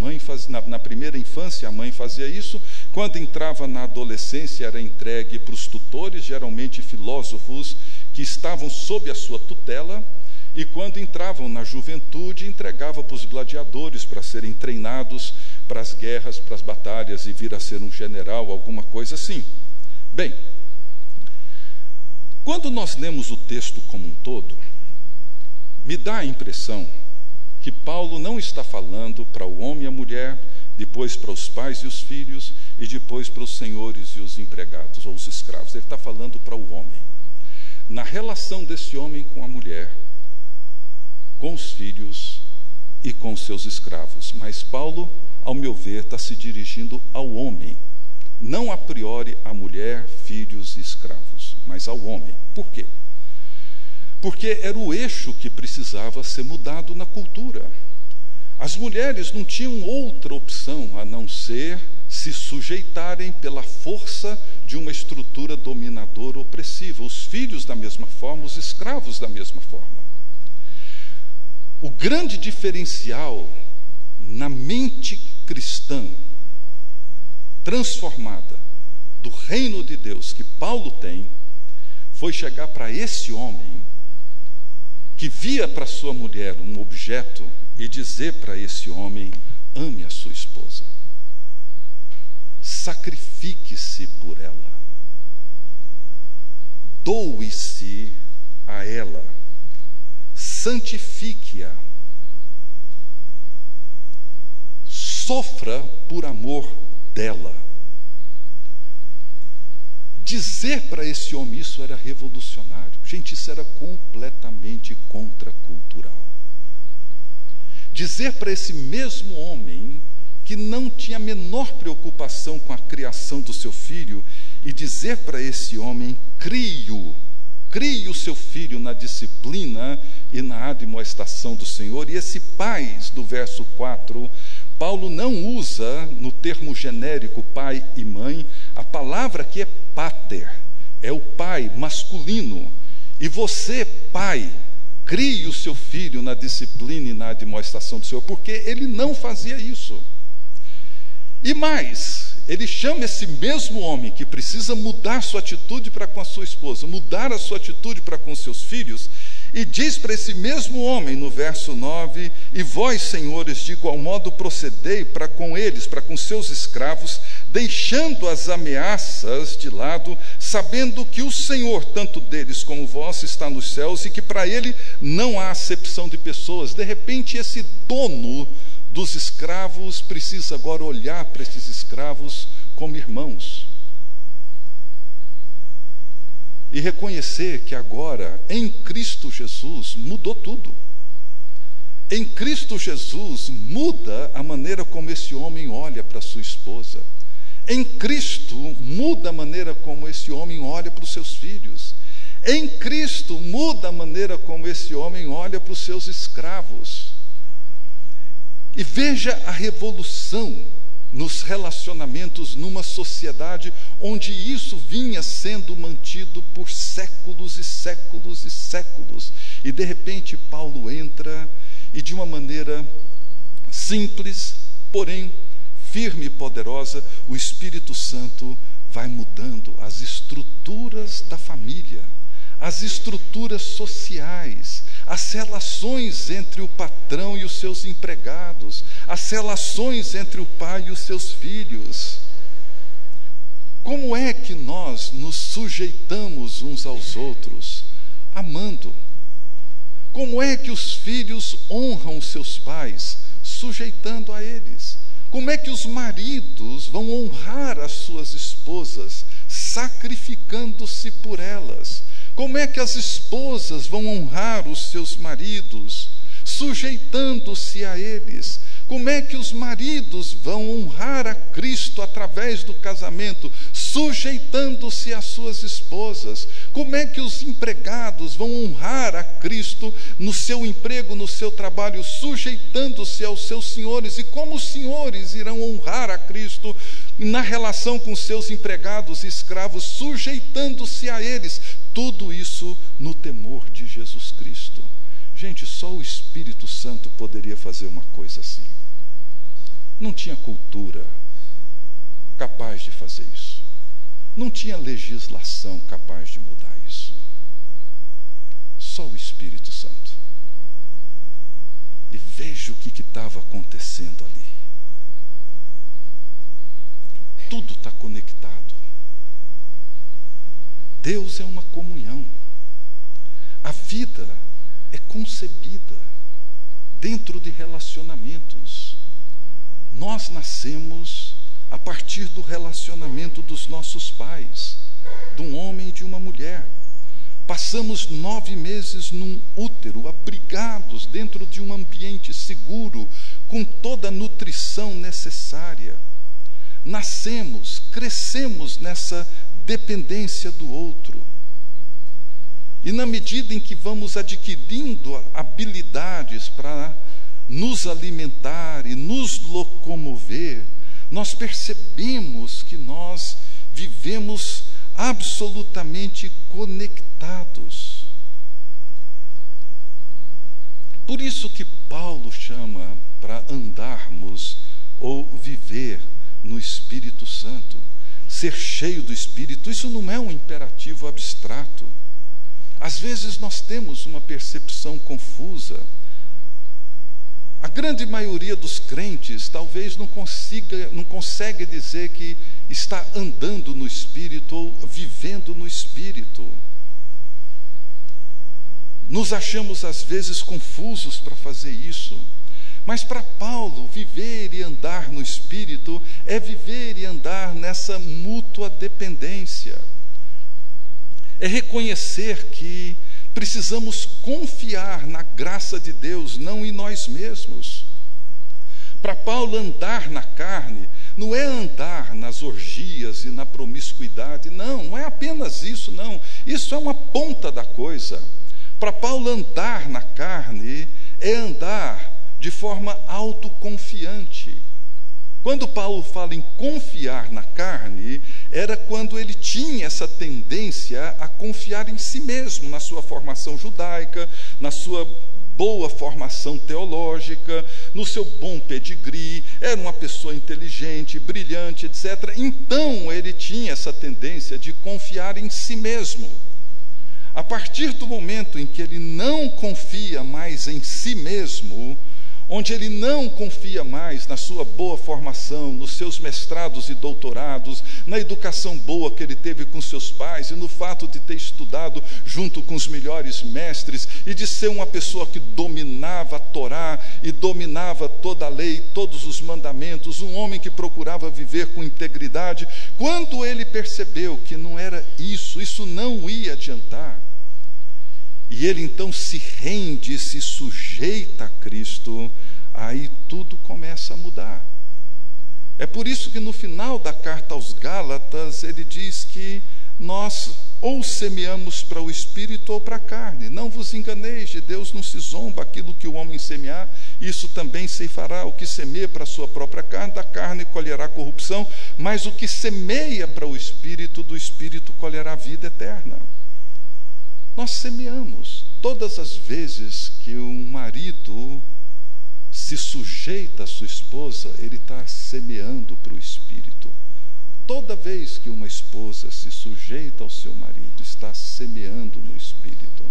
na primeira infância, a mãe fazia isso. Quando entrava na adolescência, era entregue para os tutores, geralmente filósofos, que estavam sob a sua tutela. E quando entravam na juventude, entregava para os gladiadores para serem treinados para as guerras, para as batalhas, e vir a ser um general, alguma coisa assim. Bem, quando nós lemos o texto como um todo, me dá a impressão que Paulo não está falando para o homem e a mulher, depois para os pais e os filhos, e depois para os senhores e os empregados, ou os escravos. Ele está falando para o homem. Na relação desse homem com a mulher, com os filhos e com os seus escravos. Mas Paulo, ao meu ver, está se dirigindo ao homem, não a priori à mulher, filhos e escravos, mas ao homem. Por quê? Porque era o eixo que precisava ser mudado na cultura. As mulheres não tinham outra opção a não ser se sujeitarem pela força de uma estrutura dominadora opressiva. Os filhos da mesma forma, os escravos da mesma forma. O grande diferencial na mente cristã transformada do reino de Deus que Paulo tem foi chegar para esse homem que via para sua mulher um objeto e dizer para esse homem: ame a sua esposa, sacrifique-se por ela, doe-se a ela, santifique-a, sofra por amor dela. Dizer para esse homem isso era revolucionário. Gente, isso era completamente contracultural. Dizer para esse mesmo homem, que não tinha a menor preocupação com a criação do seu filho, e dizer para esse homem: crie o seu filho na disciplina e na admoestação do Senhor. E esse pais, do verso 4, Paulo não usa no termo genérico pai e mãe. A palavra aqui é pater, é o pai masculino. E você, pai, crie o seu filho na disciplina e na admoestação do Senhor, porque ele não fazia isso. E mais, ele chama esse mesmo homem que precisa mudar sua atitude para com a sua esposa, mudar a sua atitude para com os seus filhos, e diz para esse mesmo homem no verso 9: e vós, senhores, de igual modo procedei para com eles, para com seus escravos, deixando as ameaças de lado, sabendo que o Senhor, tanto deles como vós, está nos céus, e que para ele não há acepção de pessoas. De repente, esse dono dos escravos precisa agora olhar para esses escravos como irmãos e reconhecer que agora, em Cristo Jesus, mudou tudo. Em Cristo Jesus muda a maneira como esse homem olha para sua esposa. Em Cristo muda a maneira como esse homem olha para os seus filhos. Em Cristo muda a maneira como esse homem olha para os seus escravos. E veja a revolução nos relacionamentos numa sociedade onde isso vinha sendo mantido por séculos e séculos e séculos. E de repente Paulo entra e de uma maneira simples, porém firme e poderosa, o Espírito Santo vai mudando as estruturas da família, as estruturas sociais, as relações entre o patrão e os seus empregados, as relações entre o pai e os seus filhos. Como é que nós nos sujeitamos uns aos outros? Amando. Como é que os filhos honram seus pais? Sujeitando a eles. Como é que os maridos vão honrar as suas esposas? Sacrificando-se por elas. Como é que as esposas vão honrar os seus maridos? Sujeitando-se a eles. Como é que os maridos vão honrar a Cristo através do casamento? Sujeitando-se às suas esposas. Como é que os empregados vão honrar a Cristo no seu emprego, no seu trabalho? Sujeitando-se aos seus senhores. E como os senhores irão honrar a Cristo na relação com seus empregados e escravos? Sujeitando-se a eles. Tudo isso no temor de Jesus Cristo. Gente, só o Espírito Santo poderia fazer uma coisa assim. Não tinha cultura capaz de fazer isso. Não tinha legislação capaz de mudar isso. Só o Espírito Santo. E veja o que estava acontecendo ali. Tudo está conectado. Deus é uma comunhão. A vida é concebida dentro de relacionamentos. Nós nascemos a partir do relacionamento dos nossos pais, de um homem e de uma mulher. Passamos 9 meses num útero, abrigados dentro de um ambiente seguro, com toda a nutrição necessária. Nascemos, crescemos nessa dependência do outro. E na medida em que vamos adquirindo habilidades para nos alimentar e nos locomover, nós percebemos que nós vivemos absolutamente conectados. Por isso que Paulo chama para andarmos ou viver no Espírito Santo. Ser cheio do Espírito, isso não é um imperativo abstrato. Às vezes nós temos uma percepção confusa. A grande maioria dos crentes talvez não consegue dizer que está andando no Espírito ou vivendo no Espírito. Nos achamos às vezes confusos para fazer isso. Mas para Paulo, viver e andar no Espírito é viver e andar nessa mútua dependência. É reconhecer que precisamos confiar na graça de Deus, não em nós mesmos. Para Paulo, andar na carne não é andar nas orgias e na promiscuidade, não é apenas isso, não. Isso é uma ponta da coisa. Para Paulo, andar na carne é andar de forma autoconfiante. Quando Paulo fala em confiar na carne, era quando ele tinha essa tendência a confiar em si mesmo, na sua formação judaica, na sua boa formação teológica, no seu bom pedigree, era uma pessoa inteligente, brilhante, etc. Então ele tinha essa tendência de confiar em si mesmo. A partir do momento em que ele não confia mais em si mesmo, onde ele não confia mais na sua boa formação, nos seus mestrados e doutorados, na educação boa que ele teve com seus pais e no fato de ter estudado junto com os melhores mestres e de ser uma pessoa que dominava a Torá e dominava toda a lei, todos os mandamentos, um homem que procurava viver com integridade. Quando ele percebeu que não era isso não ia adiantar, e ele então se rende, se sujeita a Cristo, aí tudo começa a mudar. É por isso que no final da carta aos Gálatas ele diz que nós ou semeamos para o Espírito ou para a carne. Não vos enganeis, de Deus não se zomba. Aquilo que o homem semear, isso também ceifará. O que semeia para a sua própria carne, da carne colherá corrupção, mas o que semeia para o Espírito, do Espírito colherá vida eterna. Nós semeamos. Todas as vezes que um marido se sujeita à sua esposa, ele está semeando para o Espírito. Toda vez que uma esposa se sujeita ao seu marido, está semeando no Espírito.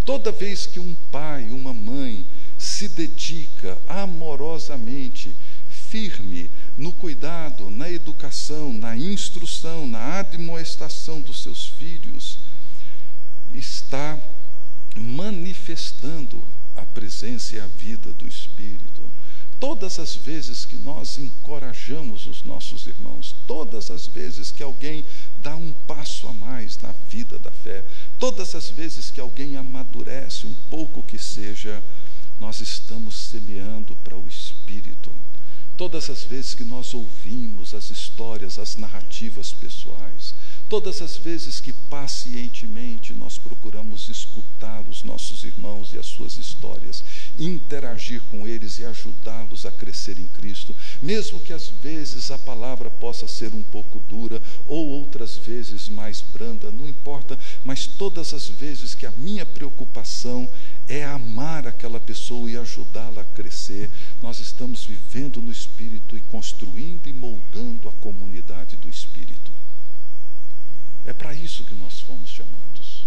Toda vez que um pai, uma mãe, se dedica amorosamente, firme, no cuidado, na educação, na instrução, na admoestação dos seus filhos, está manifestando a presença e a vida do Espírito. Todas as vezes que nós encorajamos os nossos irmãos, todas as vezes que alguém dá um passo a mais na vida da fé, todas as vezes que alguém amadurece um pouco que seja, nós estamos semeando para o Espírito. Todas as vezes que nós ouvimos as histórias, as narrativas pessoais, todas as vezes que pacientemente nós procuramos escutar os nossos irmãos e as suas histórias, interagir com eles e ajudá-los a crescer em Cristo, mesmo que às vezes a palavra possa ser um pouco dura ou outras vezes mais branda, não importa, mas todas as vezes que a minha preocupação é amar aquela pessoa e ajudá-la a crescer, nós estamos vivendo no Espírito e construindo e moldando a comunidade do Espírito. É para isso que nós fomos chamados.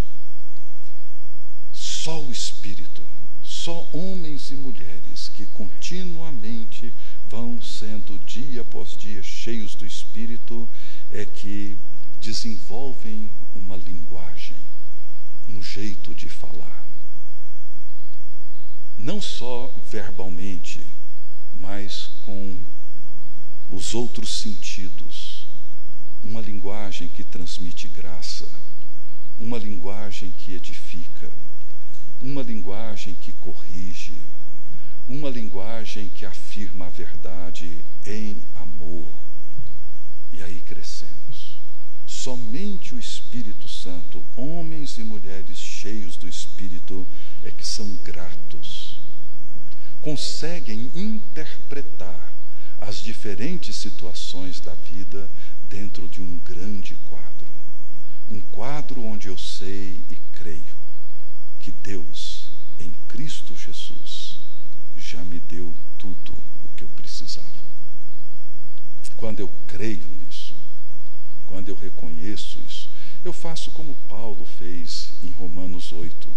Só o Espírito, só homens e mulheres que continuamente vão sendo dia após dia cheios do Espírito é que desenvolvem uma linguagem, um jeito de falar. Não só verbalmente, mas com os outros sentidos. Uma linguagem que transmite graça, uma linguagem que edifica, uma linguagem que corrige, uma linguagem que afirma a verdade em amor. E aí crescemos. Somente o Espírito Santo, homens e mulheres cheios do Espírito, é que são gratos, conseguem interpretar as diferentes situações da vida dentro de um grande quadro. Um quadro onde eu sei e creio que Deus, em Cristo Jesus, já me deu tudo o que eu precisava. Quando eu creio nisso, quando eu reconheço isso, eu faço como Paulo fez em Romanos 8.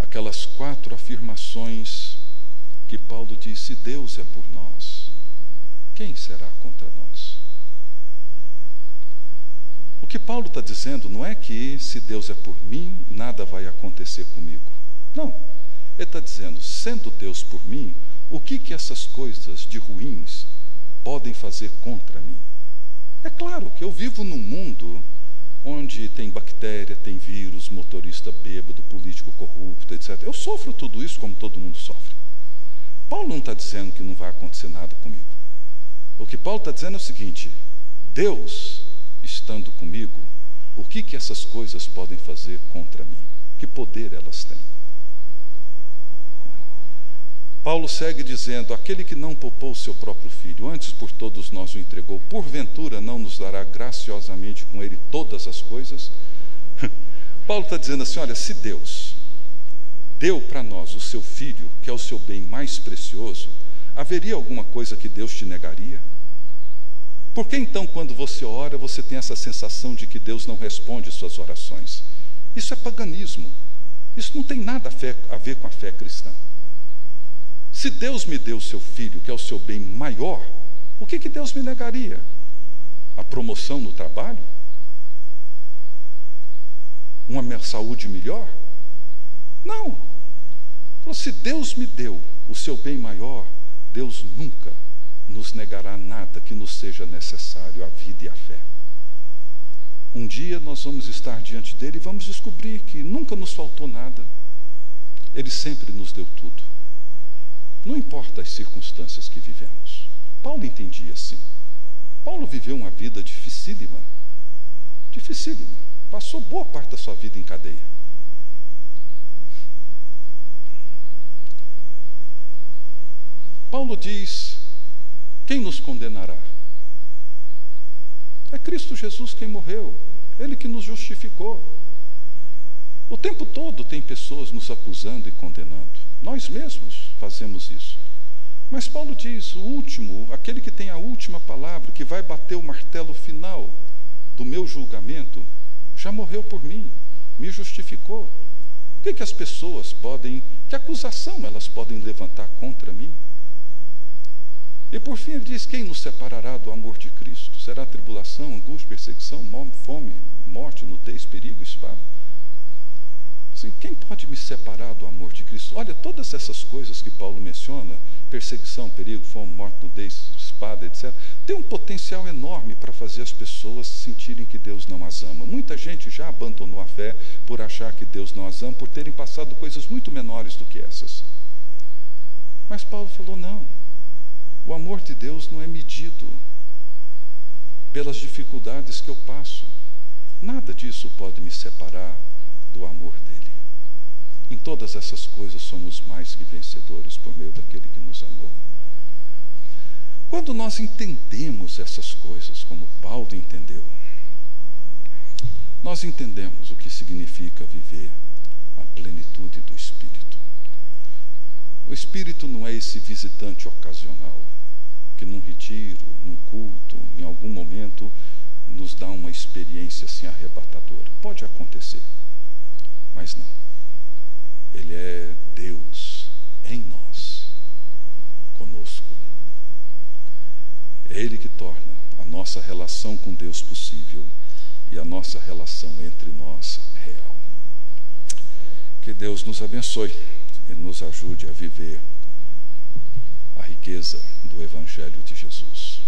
Aquelas 4 afirmações que Paulo diz: se Deus é por nós, quem será contra nós? O que Paulo está dizendo não é que se Deus é por mim, nada vai acontecer comigo. Não, ele está dizendo, sendo Deus por mim, o que essas coisas de ruins podem fazer contra mim? É claro que eu vivo num mundo onde tem bactéria, tem vírus, motorista bêbado, político corrupto, etc. Eu sofro tudo isso como todo mundo sofre. Paulo não está dizendo que não vai acontecer nada comigo. O que Paulo está dizendo é o seguinte: Deus estando comigo, o que essas coisas podem fazer contra mim? Que poder elas têm? Paulo segue dizendo: aquele que não poupou o seu próprio filho, antes por todos nós o entregou, porventura não nos dará graciosamente com ele todas as coisas? Paulo está dizendo assim: olha, se Deus deu para nós o seu filho, que é o seu bem mais precioso, haveria alguma coisa que Deus te negaria? Por que então, quando você ora, você tem essa sensação de que Deus não responde suas orações? Isso é paganismo. Isso não tem nada a ver com a fé cristã. Se Deus me deu o seu filho, que é o seu bem maior, o que Deus me negaria? A promoção no trabalho? Uma saúde melhor? Não. Se Deus me deu o seu bem maior, Deus nunca nos negará nada que nos seja necessário, a vida e a fé. Um dia nós vamos estar diante dele e vamos descobrir que nunca nos faltou nada. Ele sempre nos deu tudo. Não importa as circunstâncias que vivemos. Paulo entendia assim. Paulo viveu uma vida dificílima. Dificílima. Passou boa parte da sua vida em cadeia. Paulo diz: quem nos condenará? É Cristo Jesus quem morreu, Ele que nos justificou. O tempo todo tem pessoas nos acusando e condenando. Nós mesmos fazemos isso. Mas Paulo diz, o último, aquele que tem a última palavra, que vai bater o martelo final do meu julgamento, já morreu por mim, me justificou. O que as pessoas podem, que acusação elas podem levantar contra mim? E por fim ele diz, quem nos separará do amor de Cristo? Será tribulação, angústia, perseguição, fome, morte, nudez, perigo, espada? Assim, quem pode me separar do amor de Cristo? Olha, todas essas coisas que Paulo menciona, perseguição, perigo, fome, morte, nudez, espada, etc., tem um potencial enorme para fazer as pessoas sentirem que Deus não as ama. Muita gente já abandonou a fé por achar que Deus não as ama, por terem passado coisas muito menores do que essas. Mas Paulo falou, não. O amor de Deus não é medido pelas dificuldades que eu passo. Nada disso pode me separar do amor dele. Em todas essas coisas somos mais que vencedores por meio daquele que nos amou. Quando nós entendemos essas coisas, como Paulo entendeu, nós entendemos o que significa viver a plenitude do Espírito. O Espírito não é esse visitante ocasional, que num retiro, num culto, em algum momento, nos dá uma experiência assim arrebatadora. Pode acontecer, mas não. Ele é Deus em nós, conosco. É Ele que torna a nossa relação com Deus possível e a nossa relação entre nós real. Que Deus nos abençoe e nos ajude a viver a riqueza do Evangelho de Jesus.